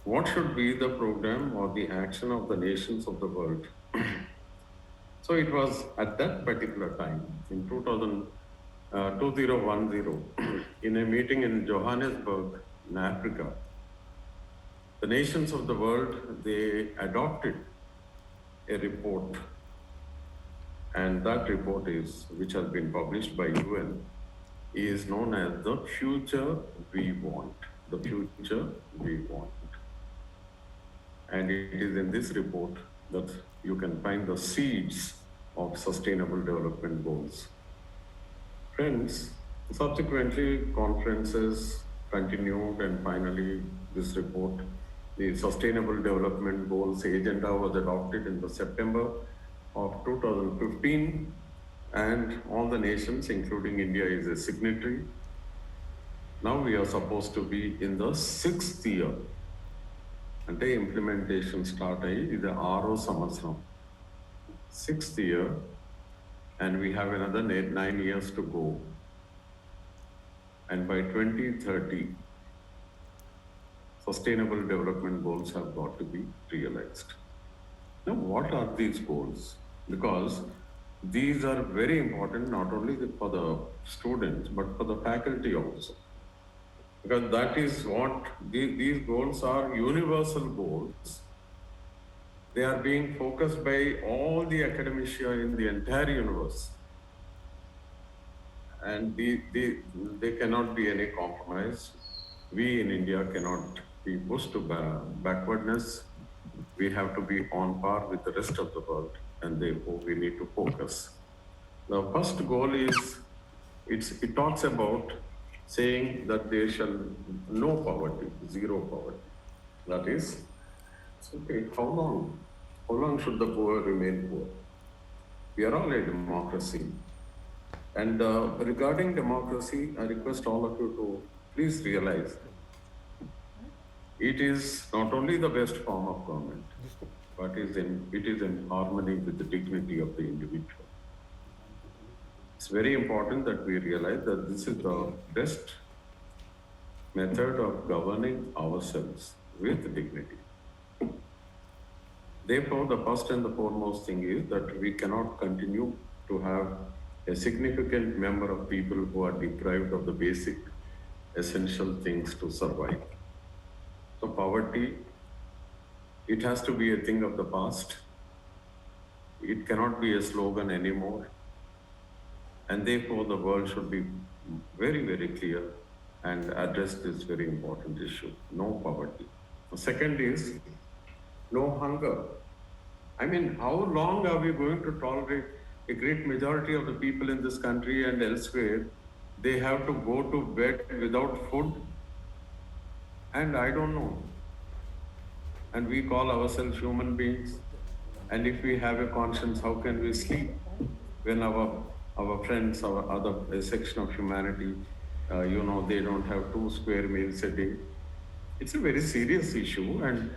What should be the program or the action of the nations of the world? So it was at that particular time, in 2010, in a meeting in Johannesburg, in Africa, the nations of the world, they adopted a report, and that report which has been published by UN, is known as the Future We Want. The Future We Want. And it is in this report that you can find the seeds of Sustainable Development Goals. Friends, subsequently conferences continued, and finally this report, the Sustainable Development Goals Agenda, was adopted in the September of 2015, and all the nations, including India, is a signatory. Now we are supposed to be in the 6th year. అంటే implementation start అయ్యి ఇది 6వ సంవత్సరం, 6th year, and we have another 9 years to go. And by 2030, Sustainable Development Goals have got to be realized. Now, what are these goals? Because these are very important not only for the students but for the faculty also. Because that is what these goals are, universal goals. They are being focused by all the academia in the entire universe. And they cannot be any compromise. We in India cannot be pushed to backwardness. We have to be on par with the rest of the world, and therefore we need to focus. The first goal is, it talks about saying that there shall no poverty, zero poverty. That is, okay, how long should the poor remain poor? We are all a democracy. And regarding democracy, I request all of you to please realize it is not only the best form of government, but it is in harmony with the dignity of the individual. It's very important that we realize that this is the best method of governing ourselves with dignity. Therefore, the first and the foremost thing is that we cannot continue to have a significant number of people who are deprived of the basic essential things to survive. So poverty, it has to be a thing of the past. It cannot be a slogan anymore. And therefore the world should be very, very clear and address this very important issue. No poverty. The second is no hunger. I mean, how long are we going to tolerate a great majority of the people in this country and elsewhere? They have to go to bed without food. And I don't know. And we call ourselves human beings. And if we have a conscience, how can we sleep when our friends, our other section of humanity, they don't have 2 square meals a day? It's a very serious issue, and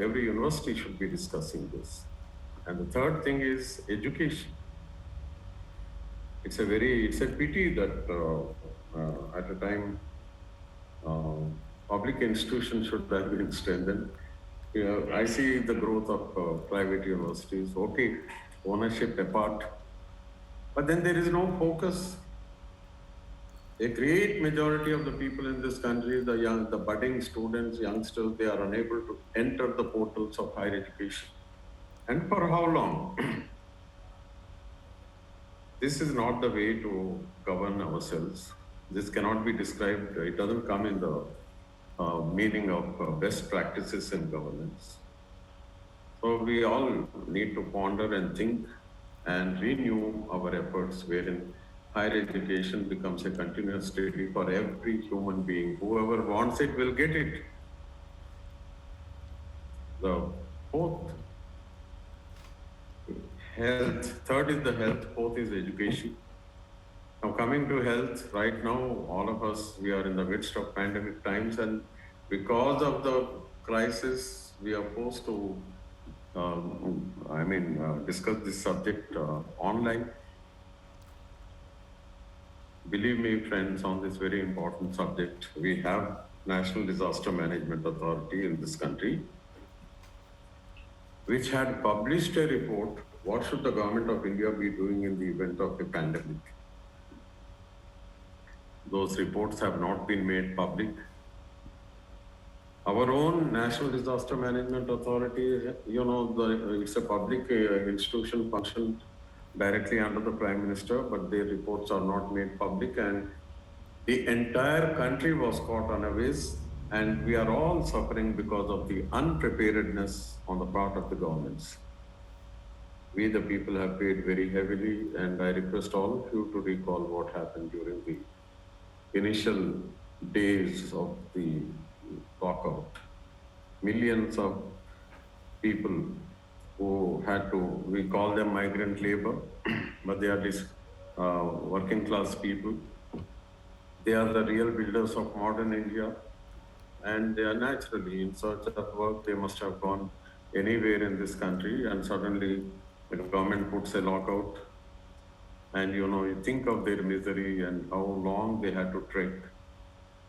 every university should be discussing this. And the third thing is education. It's a pity that at a time public institutions should have been strengthened. I see the growth of private universities. Okay, ownership apart, but then there is no focus. A great majority of the people in this country, the budding students, youngsters, they are unable to enter the portals of higher education. And for how long? This is not the way to govern ourselves. This cannot be described, it doesn't come in the meaning of best practices in governance. So we all need to ponder and think and renew our efforts, wherein higher education becomes a continuous study for every human being. Whoever wants it will get it. The fourth, health. Third is the health. Fourth is education. Now coming to health, right now, all of us, we are in the midst of pandemic times, and because of the crisis, we are forced to discuss this subject online. Believe me, friends, on this very important subject, we have National Disaster Management Authority in this country, which had published a report, what should the government of India be doing in the event of a pandemic. Those reports have not been made public. Our own National Disaster Management Authority, it's a public institution, functioned directly under the Prime Minister, but their reports are not made public, and the entire country was caught unawares, and we are all suffering because of the unpreparedness on the part of the governments. We, the people, have paid very heavily, and I request all of you to recall what happened during the initial days of the lockout. Millions of people who had to, we call them migrant labor, but they are this working class people. They are the real builders of modern India, and they are naturally in search of work. They must have gone anywhere in this country, and suddenly the government puts a lockout, and you think of their misery and how long they had to trek,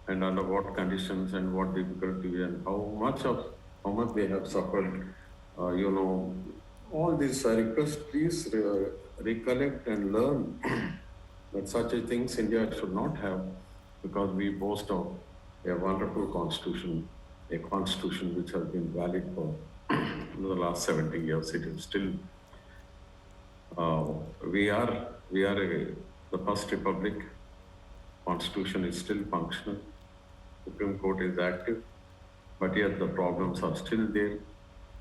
and under what conditions and what difficulty, and how much they have suffered. All this I request, please recollect and learn that such a things India should not have, because we boast of a wonderful constitution, a constitution which has been valid for the last 70 years. It is still, we are the first republic. Constitution is still functional. Supreme Court is active, but yet the problems are still there.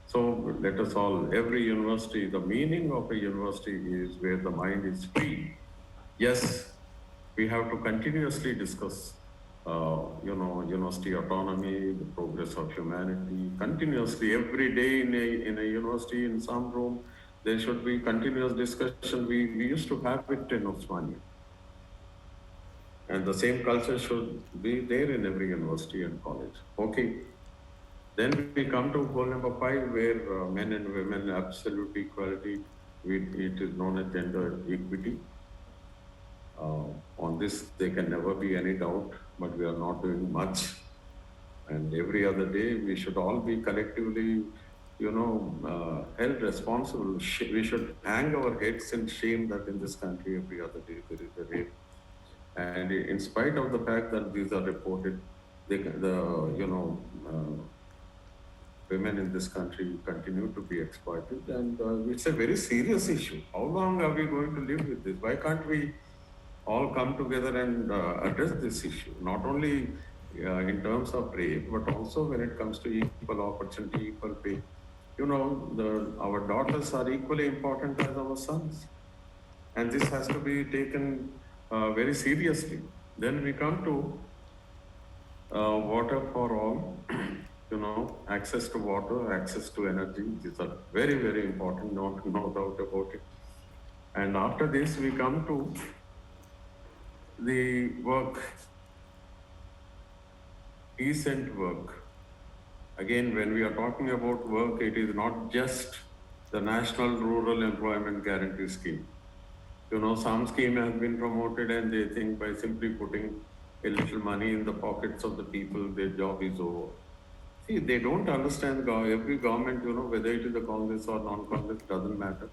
So let us all, every university, the meaning of a university is where the mind is free. Yes, we have to continuously discuss, university autonomy, the progress of humanity, continuously, every day in a university, in some room, there should be continuous discussion. We used to have it in Osmania. And the same culture should be there in every university and college. Okay. Then we come to goal number 5, where men and women absolute equality. It is known as gender equity. On this, there can never be any doubt, but we are not doing much. And every other day, we should all be collectively, held responsible. We should hang our heads in shame that in this country, every other day, there is a rape. And in spite of the fact that these are reported, women in this country continue to be exploited, and it's a very serious issue. How long are we going to live with this? Why can't we all come together and address this issue? Not only in terms of rape, but also when it comes to equal opportunity, equal pay. Our daughters are equally important as our sons, and this has to be taken very seriously. Then we come to water for all. Access to water, access to energy. These are very, very important, no doubt about it. And after this, we come to the work, decent work. Again, when we are talking about work, it is not just the National Rural Employment Guarantee Scheme. Some scheme has been promoted, and they think by simply putting a little money in the pockets of the people, their job is over. See, they don't understand every government, whether it is a Congress or non-Congress, doesn't matter.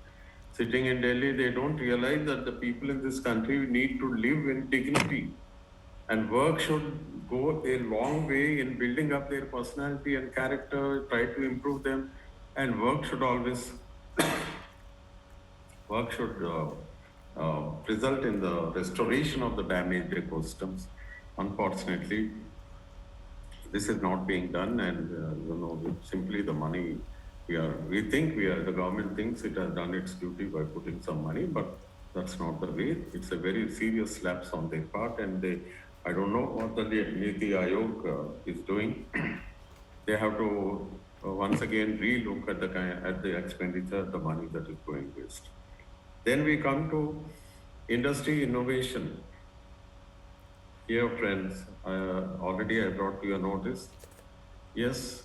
Sitting in Delhi, they don't realize that the people in this country need to live in dignity. And work should go a long way in building up their personality and character, try to improve them. And work should always, result in the restoration of the damaged ecosystems. Unfortunately, this is not being done, and simply the money the government thinks it has done its duty by putting some money, but that's not the way. It's a very serious lapse on their part, and I don't know what the Niti Aayog is doing. They have to once again relook at the expenditure, the money that is going waste. Then we come to industry innovation. Here, friends, already I brought to your notice. Yes,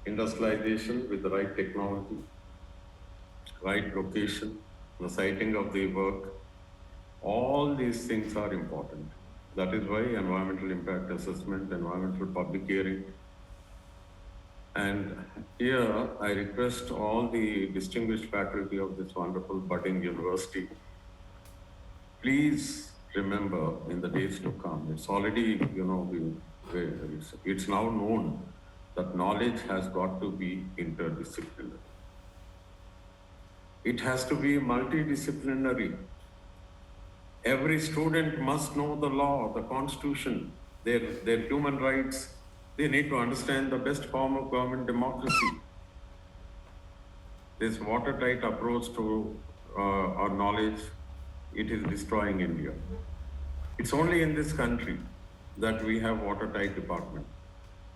industrialization with the right technology, right location, the siting of the work, all these things are important. That is why environmental impact assessment, environmental public hearing. And here I request all the distinguished faculty of this wonderful budding university, please remember in the days to come, it's already, it's now known that knowledge has got to be interdisciplinary. It has to be multidisciplinary. Every student must know the law, the constitution, their human rights. They need to understand the best form of government democracy. This watertight approach to our knowledge, it is destroying India. It's only in this country that we have watertight department.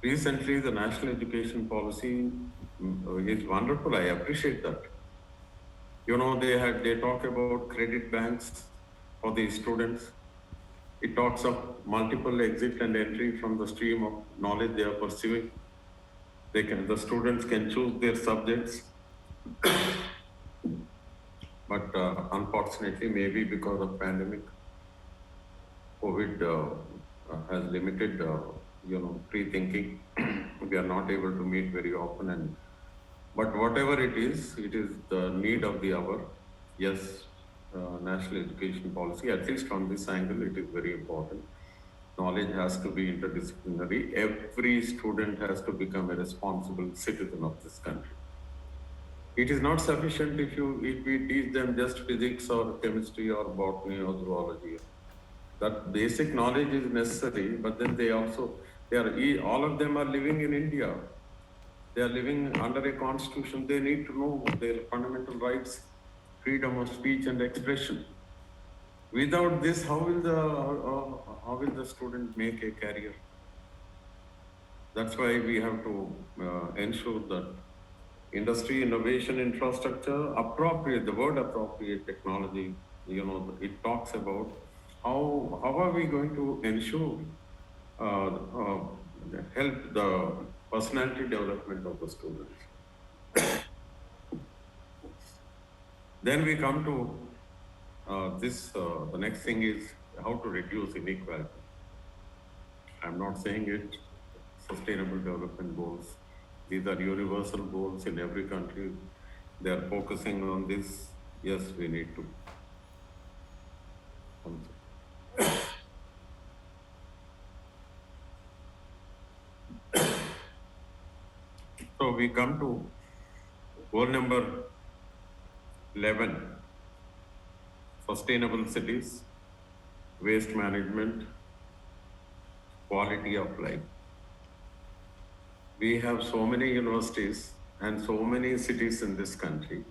Recently, the national education policy is wonderful. I appreciate that. You know, they talk about credit banks for the students. It talks of multiple exit and entry from the stream of knowledge they are pursuing. The students can choose their subjects. But unfortunately, maybe because of pandemic, COVID has limited, pre-thinking. We are not able to meet very often, but whatever it is the need of the hour. Yes, national education policy, at least from this angle, it is very important. Knowledge has to be interdisciplinary. Every student has to become a responsible citizen of this country. It is not sufficient if we teach them just physics or chemistry or botany or zoology. That basic knowledge is necessary, but then all of them are living in India. They are living under a constitution. They need to know their fundamental rights, freedom of speech and expression. Without this, how will the student make a career? That's why we have to ensure that industry, innovation, infrastructure, the word appropriate technology, it talks about how are we going to ensure help the personality development of the students. Then we come to the next thing is how to reduce inequality. I'm not saying it, sustainable development goals. These are universal goals in every country. They are focusing on this. Yes, we need to. So we come to goal number 11, sustainable cities, waste management, quality of life. We have so many universities and so many cities in this country.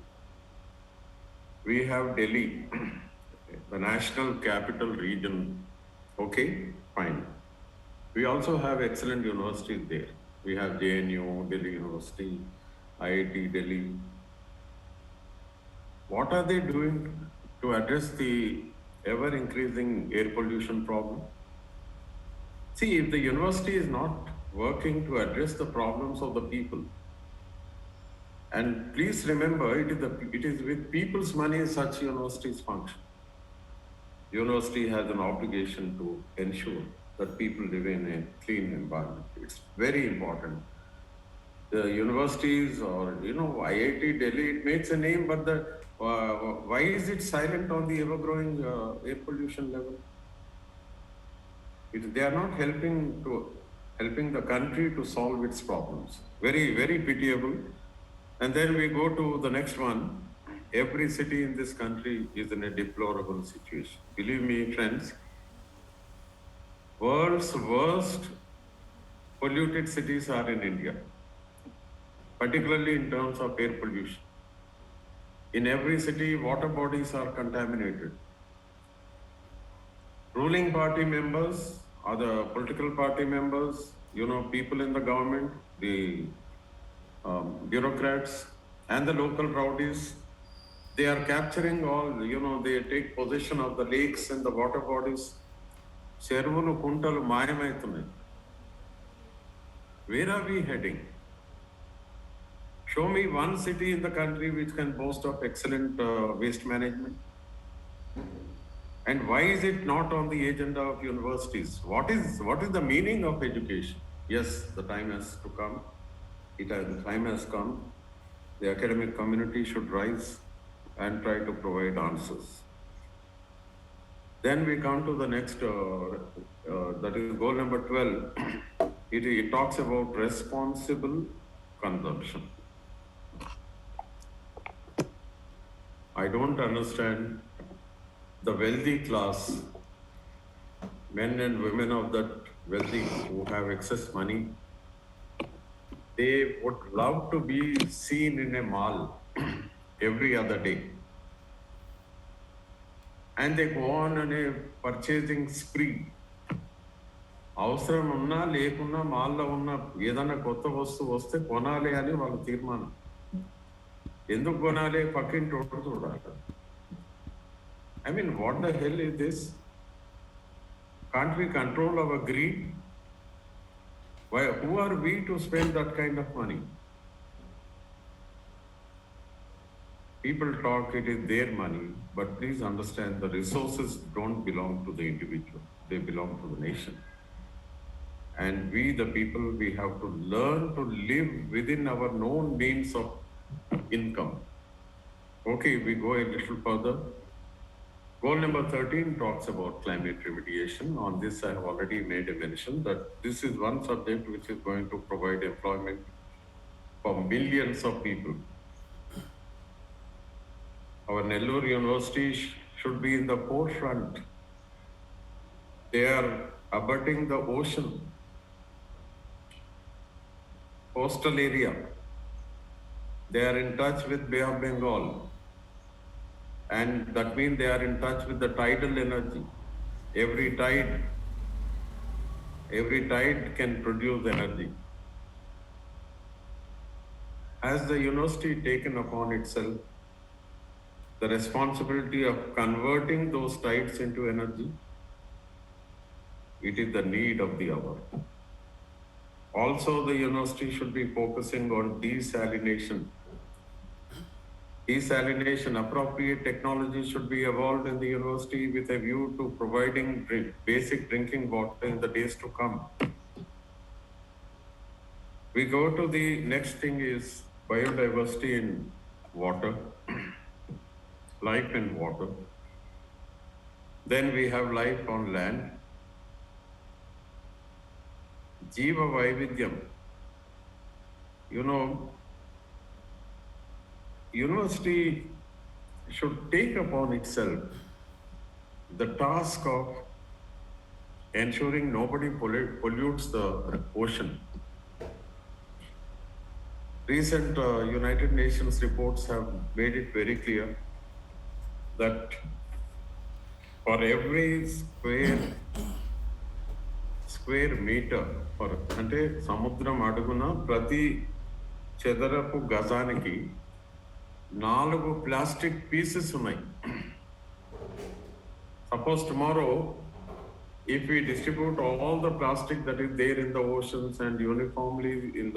We have Delhi, the national capital region. Okay, fine. We also have excellent universities there. We have JNU, Delhi University, IIT Delhi. What are they doing to address the ever-increasing air pollution problem? See, if the university is not working to address the problems of the people, and please remember, it is with people's money such universities function. University has an obligation to ensure that people live in a clean environment. It's very important. The universities or IIT Delhi, it makes a name, but why is it silent on the ever-growing air pollution level? They are not helping the country to solve its problems. Very, very pitiable. And then we go to the next one. Every city in this country is in a deplorable situation. Believe me, friends, world's worst polluted cities are in India, particularly in terms of air pollution. In every city, water bodies are contaminated. Ruling party members or the political party members, people in the government, the bureaucrats and the local rowdies, they are capturing all, they take possession of the lakes and the water bodies. Cheruvulu kuntalu mayamaitunayi. Where are we heading? Show me one city in the country which can boast of excellent waste management. And why is it not on the agenda of universities? What is the meaning of education? Yes, the time has to come. The time has come. The academic community should rise and try to provide answers. Then we come to the next, that is goal number 12. It talks about responsible consumption. I don't understand the wealthy class, men and women of that wealthy who have excess money. They would love to be seen in a mall every other day. And they go on a purchasing spree అవసరం ఉన్నా లేకున్నా మాల్లో ఉన్న ఏదైనా కొత్త వస్తువు వస్తే కొనాలి అని వాళ్ళ తీర్మానం. ఎందుకు కొనాలి? పక్కింటి ఒకటి చూడాలి. I mean, what the hell is this? Can't we control our greed? Why? Who are we to spend that kind of money? People talk it is their money, but please understand the resources don't belong to the individual. They belong to the nation. And we, the people, we have to learn to live within our known means of income. Okay, we go a little further. Goal number 13 talks about climate remediation. On this, I have already made a mention that this is one subject which is going to provide employment for millions of people. Our Nellore University should be in the forefront. They are abutting the ocean, coastal area. They are in touch with Bay of Bengal. And that means they are in touch with the tidal energy. Every tide can produce energy. Has the university taken upon itself the responsibility of converting those tides into energy? It is the need of the hour. Also, the university should be focusing on desalination. Desalination, appropriate technology should be evolved in the university with a view to providing basic drinking water in the days to come. We go to the next thing is biodiversity in water, life in water. Then we have life on land. Jiva Vaividyam. You know, university should take upon itself the task of ensuring nobody pollutes the ocean. Recent United Nations reports have made it very clear that for every square meter for అంటే సముద్రం అడుగున ప్రతి చదరపు గజానికి 4 plastic pieces ఉన్నాయి. Suppose tomorrow, if we distribute all the plastic that is there in the oceans and uniformly in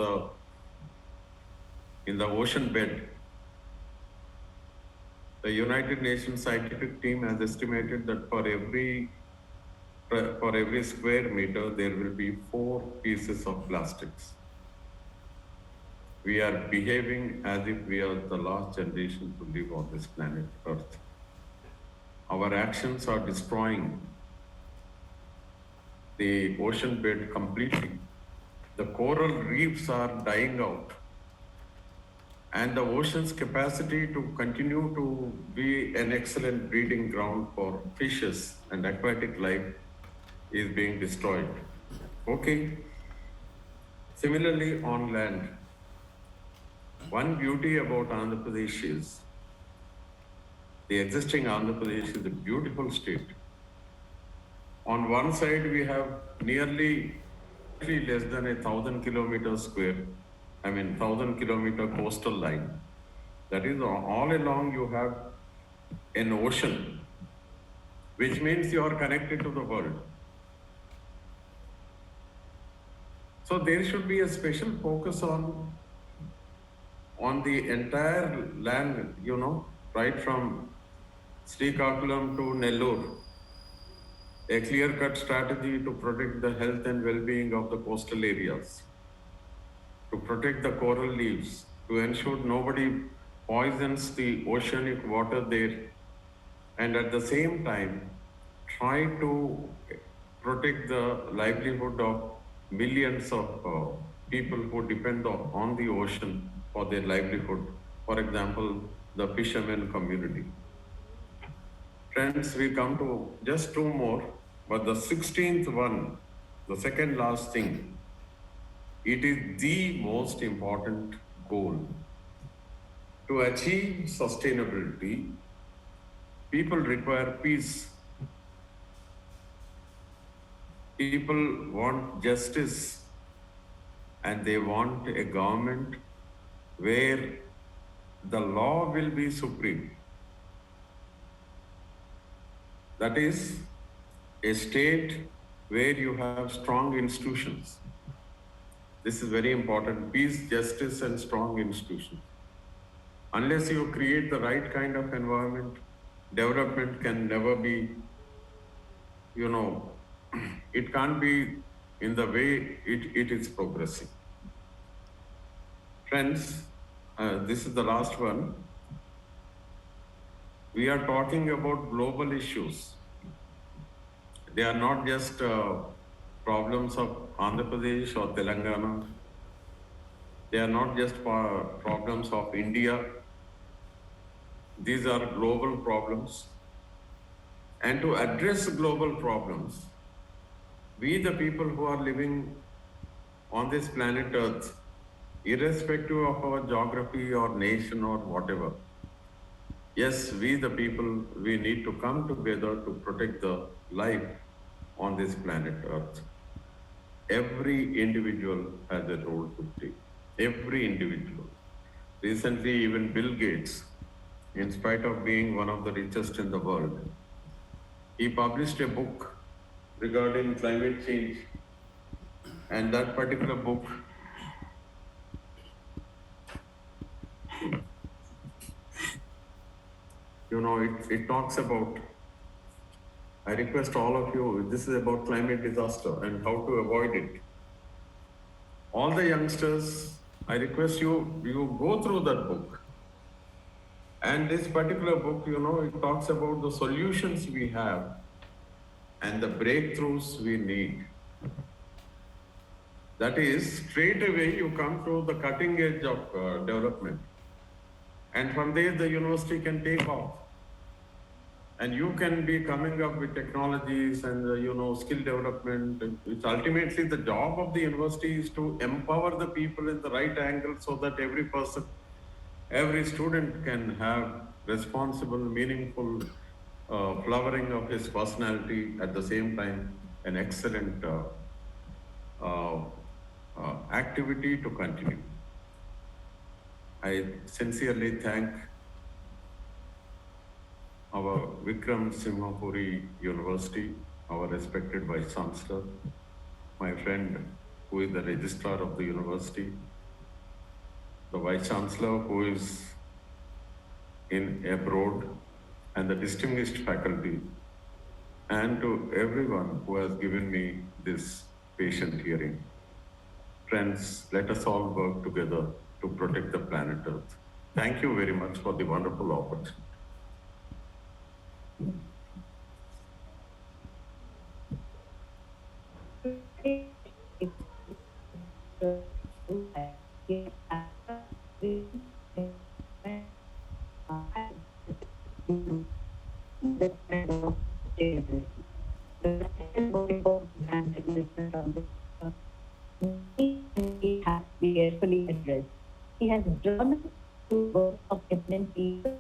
the ocean bed, the United Nations scientific team has estimated that for every square meter there will be 4 pieces of plastics. We are behaving as if we are the last generation to live on this planet Earth. Our actions are destroying the ocean bed completely. The coral reefs are dying out. And the ocean's capacity to continue to be an excellent breeding ground for fishes and aquatic life is being destroyed. Okay. Similarly, on land, one beauty about Andhra Pradesh is the existing Andhra Pradesh is a beautiful state. On one side, we have nearly less than 1,000 kilometers square. 1,000 kilometer coastal line. That is, all along you have an ocean, which means you are connected to the world. So there should be a special focus on the entire land, you know, right from Srikakulam to Nellore. A clear-cut strategy to protect the health and well-being of the coastal areas, to protect the coral reefs, to ensure nobody poisons the oceanic water there, and at the same time try to protect the livelihood of millions of people who depend on the ocean for their livelihood. For example, the fishermen community. Friends, we come to just 2 more, but the 16th one, the second last thing, it is the most important goal. To achieve sustainability, people require peace. people want justice and they want a government where the law will be supreme. That is a state where you have strong institutions. This is very important. Peace, justice, and strong institutions. Unless you create the right kind of environment, development can never be, it can't be in the way it is progressing. Friends, this is the last one. We are talking about global issues. They are not just problems of Andhra Pradesh or Telangana. They are not just problems of India. These are global problems. And to address global problems, we, the people who are living on this planet Earth, irrespective of our geography or nation or whatever, yes, we, the people, we need to come together to protect the life on this planet Earth. Every individual has a role to play. Every individual. Recently, even Bill Gates, in spite of being one of the richest in the world, he published a book regarding climate change. And that particular book it talks about, I request all of you, this is about climate disaster and how to avoid it. All the youngsters, I request you go through that book. And this particular book, it talks about the solutions we have and the breakthroughs we need. That is, straight away you come to the cutting edge of development. And from there, the university can take off. And you can be coming up with technologies and, skill development, which ultimately the job of the university is to empower the people in the right angle so that every person, every student can have responsible, meaningful flowering of his personality, at the same time, an excellent activity to continue. I sincerely thank our Vikram Simhapuri University, our respected Vice Chancellor, my friend who is the Registrar of the University, the Vice Chancellor who is in abroad, and the distinguished faculty, and to everyone who has given me this patient hearing. Friends, let us all work together to protect the planet Earth. Thank you very much for the wonderful opportunity. He has carefully addressed. He has drawn to work of eminent people.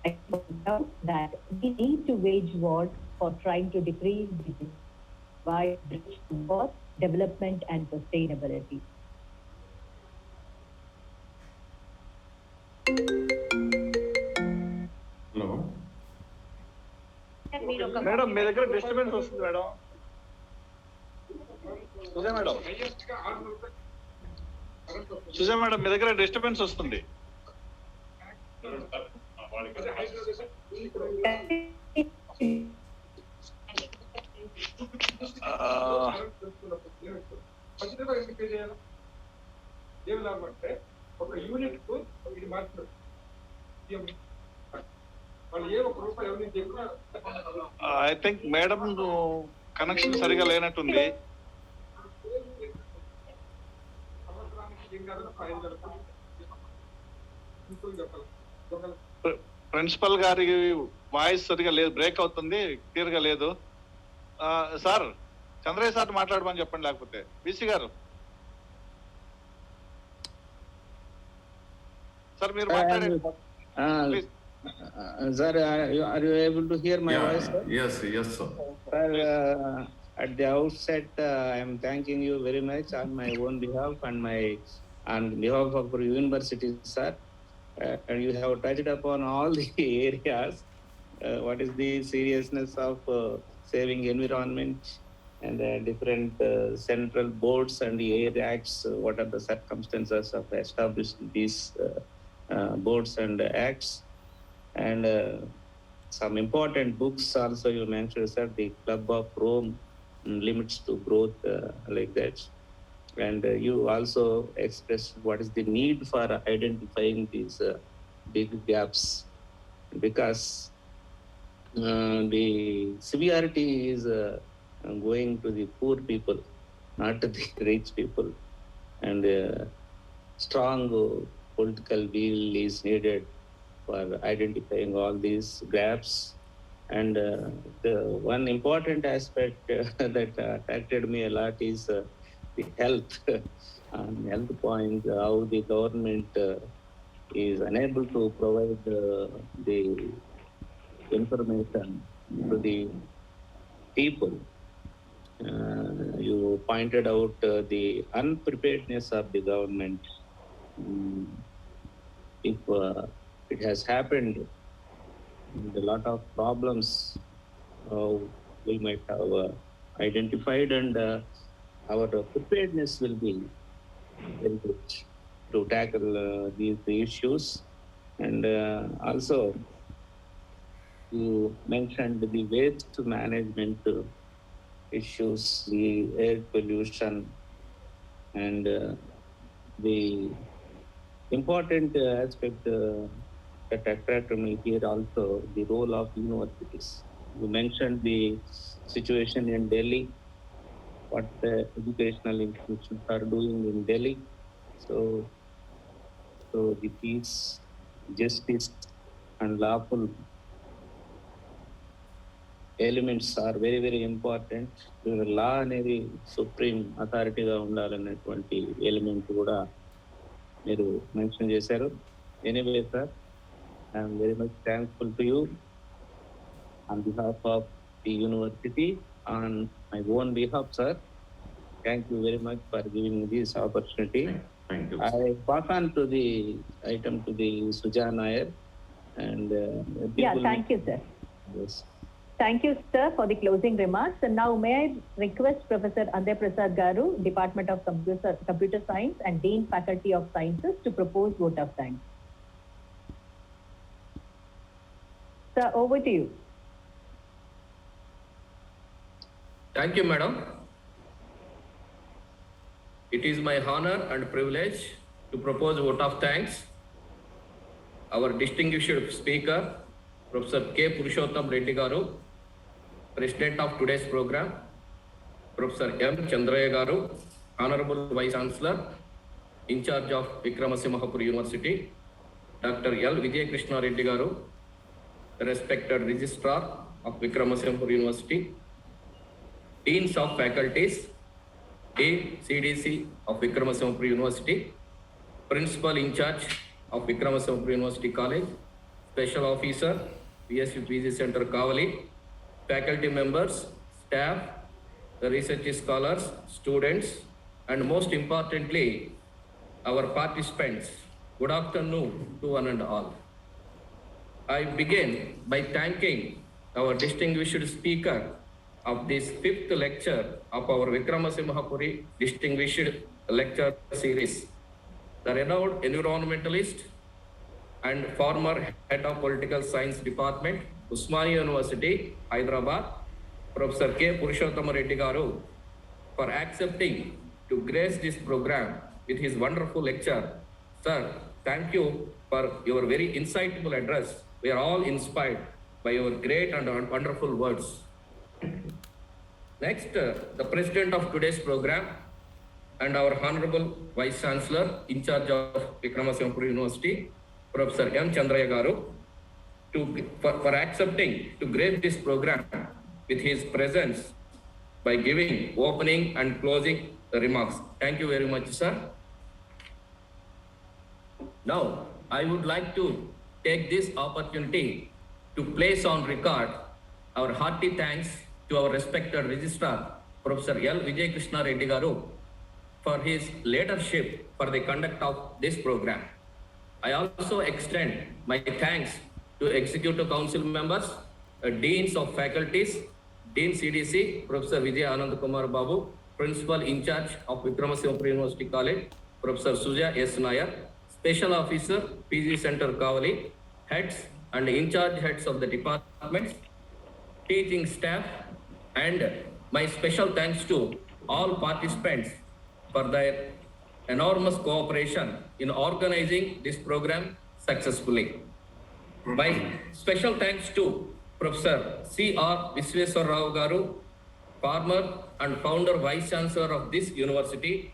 I point out that we need to wage war for trying to decrease the divide for development and sustainability. Hello. Madam మీ దగ్గర disturbance వస్తుంది madam. Suja madam మీ దగ్గర disturbance వస్తుంది. ఒక unit కు ఇది మాత్రం ఐ థింక్ మేడం కనెక్షన్ సరిగా లేనట్టుంది. ప్రిన్సిపల్ గారి వాయిస్ సరిగా లేదు, బ్రేక్ అవుతుంది, క్లియర్ గా లేదు. సార్ చంద్రయ్య సార్ మాట్లాడమని చెప్పండి, లేకపోతే బీసీ గారు సార్ మీరు మాట్లాడండి please. Sir, are you able to hear my voice, sir? Yes, sir. Sir, at the outset, I am thanking you very much on my own behalf and on behalf of our university, sir. And you have touched upon all the areas. What is the seriousness of saving environment and different central boards and the air acts? What are the circumstances of establishing these boards and acts? And some important books also you mentioned, sir, the Club of Rome, Limits to Growth, like that. And you also expressed what is the need for identifying these big gaps, because the severity is going to the poor people, not to the rich people. And strong political will is needed for identifying all these gaps. And the one important aspect that attracted me a lot is the health, health point, how the government is unable to provide the information to the people. You pointed out the unpreparedness of the government. If it has happened, a lot of problems we might have identified, and our preparedness will be very good to tackle these issues. And also, you mentioned the waste management issues, the air pollution, and the important aspect that attracted me here also, the role of universities. You mentioned the situation in Delhi, what the educational institutions are doing in Delhi. So the peace, justice, and lawful elements are very, very important. లా అనేది supreme అథారిటీగా ఉండాలనేటువంటి element కూడా మీరు mention చేశారు. Anyway sir, I'm very much thankful to you on behalf of the university, on my own behalf, sir. Thank you very much for giving me this opportunity. Thank you. I pass on to the item to the Sujan Nair, and Thank you, sir. Yes. Thank you, sir, for the closing remarks. And now may I request Professor Andey Prasad Garu, Department of Computer Science and Dean Faculty of Sciences, to propose vote of thanks. Sir, over to you. Thank you, madam. It is my honor and privilege to propose a vote of thanks. Our distinguished speaker, Professor K. Purushottam Reddy Garu, President of today's program, Professor M. Chandraya Garu, Honorable Vice Chancellor, in charge of Vikramasinghe University, Dr. L. Vijay Krishna Reddy Garu, respected Registrar of Vikramasinghe University, Deans of Faculties, Dean CDC of Vikramasinghe University, Principal in charge of Vikramasinghe University College, Special Officer, PSU PG Center Kavali, faculty members, staff, the research scholars, students, and most importantly, our participants. Good afternoon to one and all. I begin by thanking our distinguished speaker of this 5th lecture of our Vikramasinghe Distinguished Lecture Series, the renowned environmentalist and former head of Political Science Department, Usmania University, Hyderabad, Professor K. Purushottam Reddy Garu, for accepting to grace this program with his wonderful lecture. Sir, thank you for your very insightful address. We are all inspired by your great and wonderful words. Next, the president of today's program and our Honorable Vice Chancellor in charge of Vikramasinghe University, Professor M. Chandraya Garu, for accepting to grace this program with his presence by giving opening and closing remarks. Thank you very much, sir. Now, I would like to take this opportunity to place on record our hearty thanks to our respected Registrar, Professor L. Vijay Krishna Reddy Garu, for his leadership for the conduct of this program. I also extend my thanks to Executive Council members, Deans of Faculties, Dean CDC, Professor Vijay Anand Kumar Babu, Principal in charge of Vikramasinghe University College, Professor Suja S. Nair, Special Officer, PG Center Kavali, heads and in-charge heads of the departments, teaching staff, and my special thanks to all participants for their enormous cooperation in organizing this program successfully. My special thanks to Professor C.R. Visweswar Rao Garu, former and founder Vice Chancellor of this university,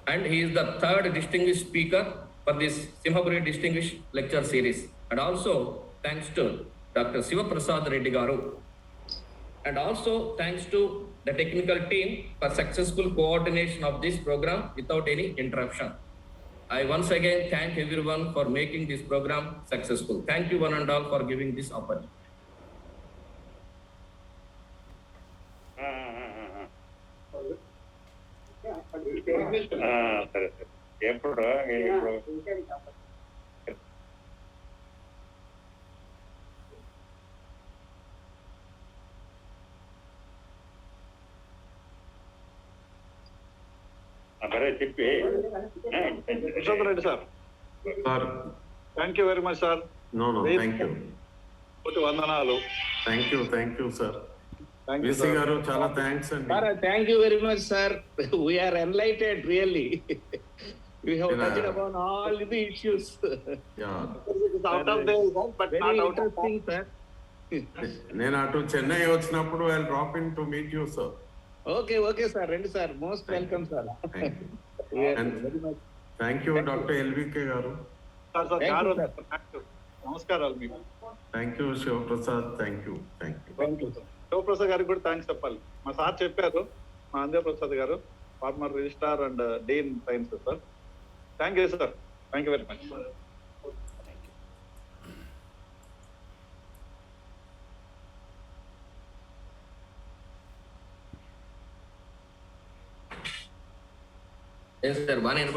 and he is the third distinguished speaker for this Simhapuri Distinguished Lecture Series. And also thanks to Dr. Siva Prasad Reddy Garu. And also thanks to the technical team for successful coordination of this program without any interruption. I once again thank everyone for making this program successful. Thank you one and all for giving this opportunity. సరే ఎప్పుడు సరే చెప్పి Yashwant Reddy sir, Sir, thank you very much sir. no, thank you. వందనాలు. Thank you, sir. Thank you VC sir. గారు చాలా thanks అండి. Sir, thank you very much, sir. We are enlightened, really. We have Yeah. touched upon all the issues. Yeah. Out of the but Very not out of interesting, sir. నేను అటు చెన్నై వచ్చినప్పుడు I drop in to meet you sir. Okay, sir. Ready, sir. Most welcome, sir. Thank you. We are And- very much. Thank you doctor L V K గారు. Sir Thank you, గారు sir. నమస్కారాలు మీకు. Thank you Shivaprasad. Thank you. Thank you sir. Shivaprasad గారికి కూడా thanks చెప్పాలి. మా sir చెప్పారు, మా అంజయ్ ప్రసాద్ గారు, former registrar and dean science sir. Thank you sir. Thank you very much. Yes, sir. One in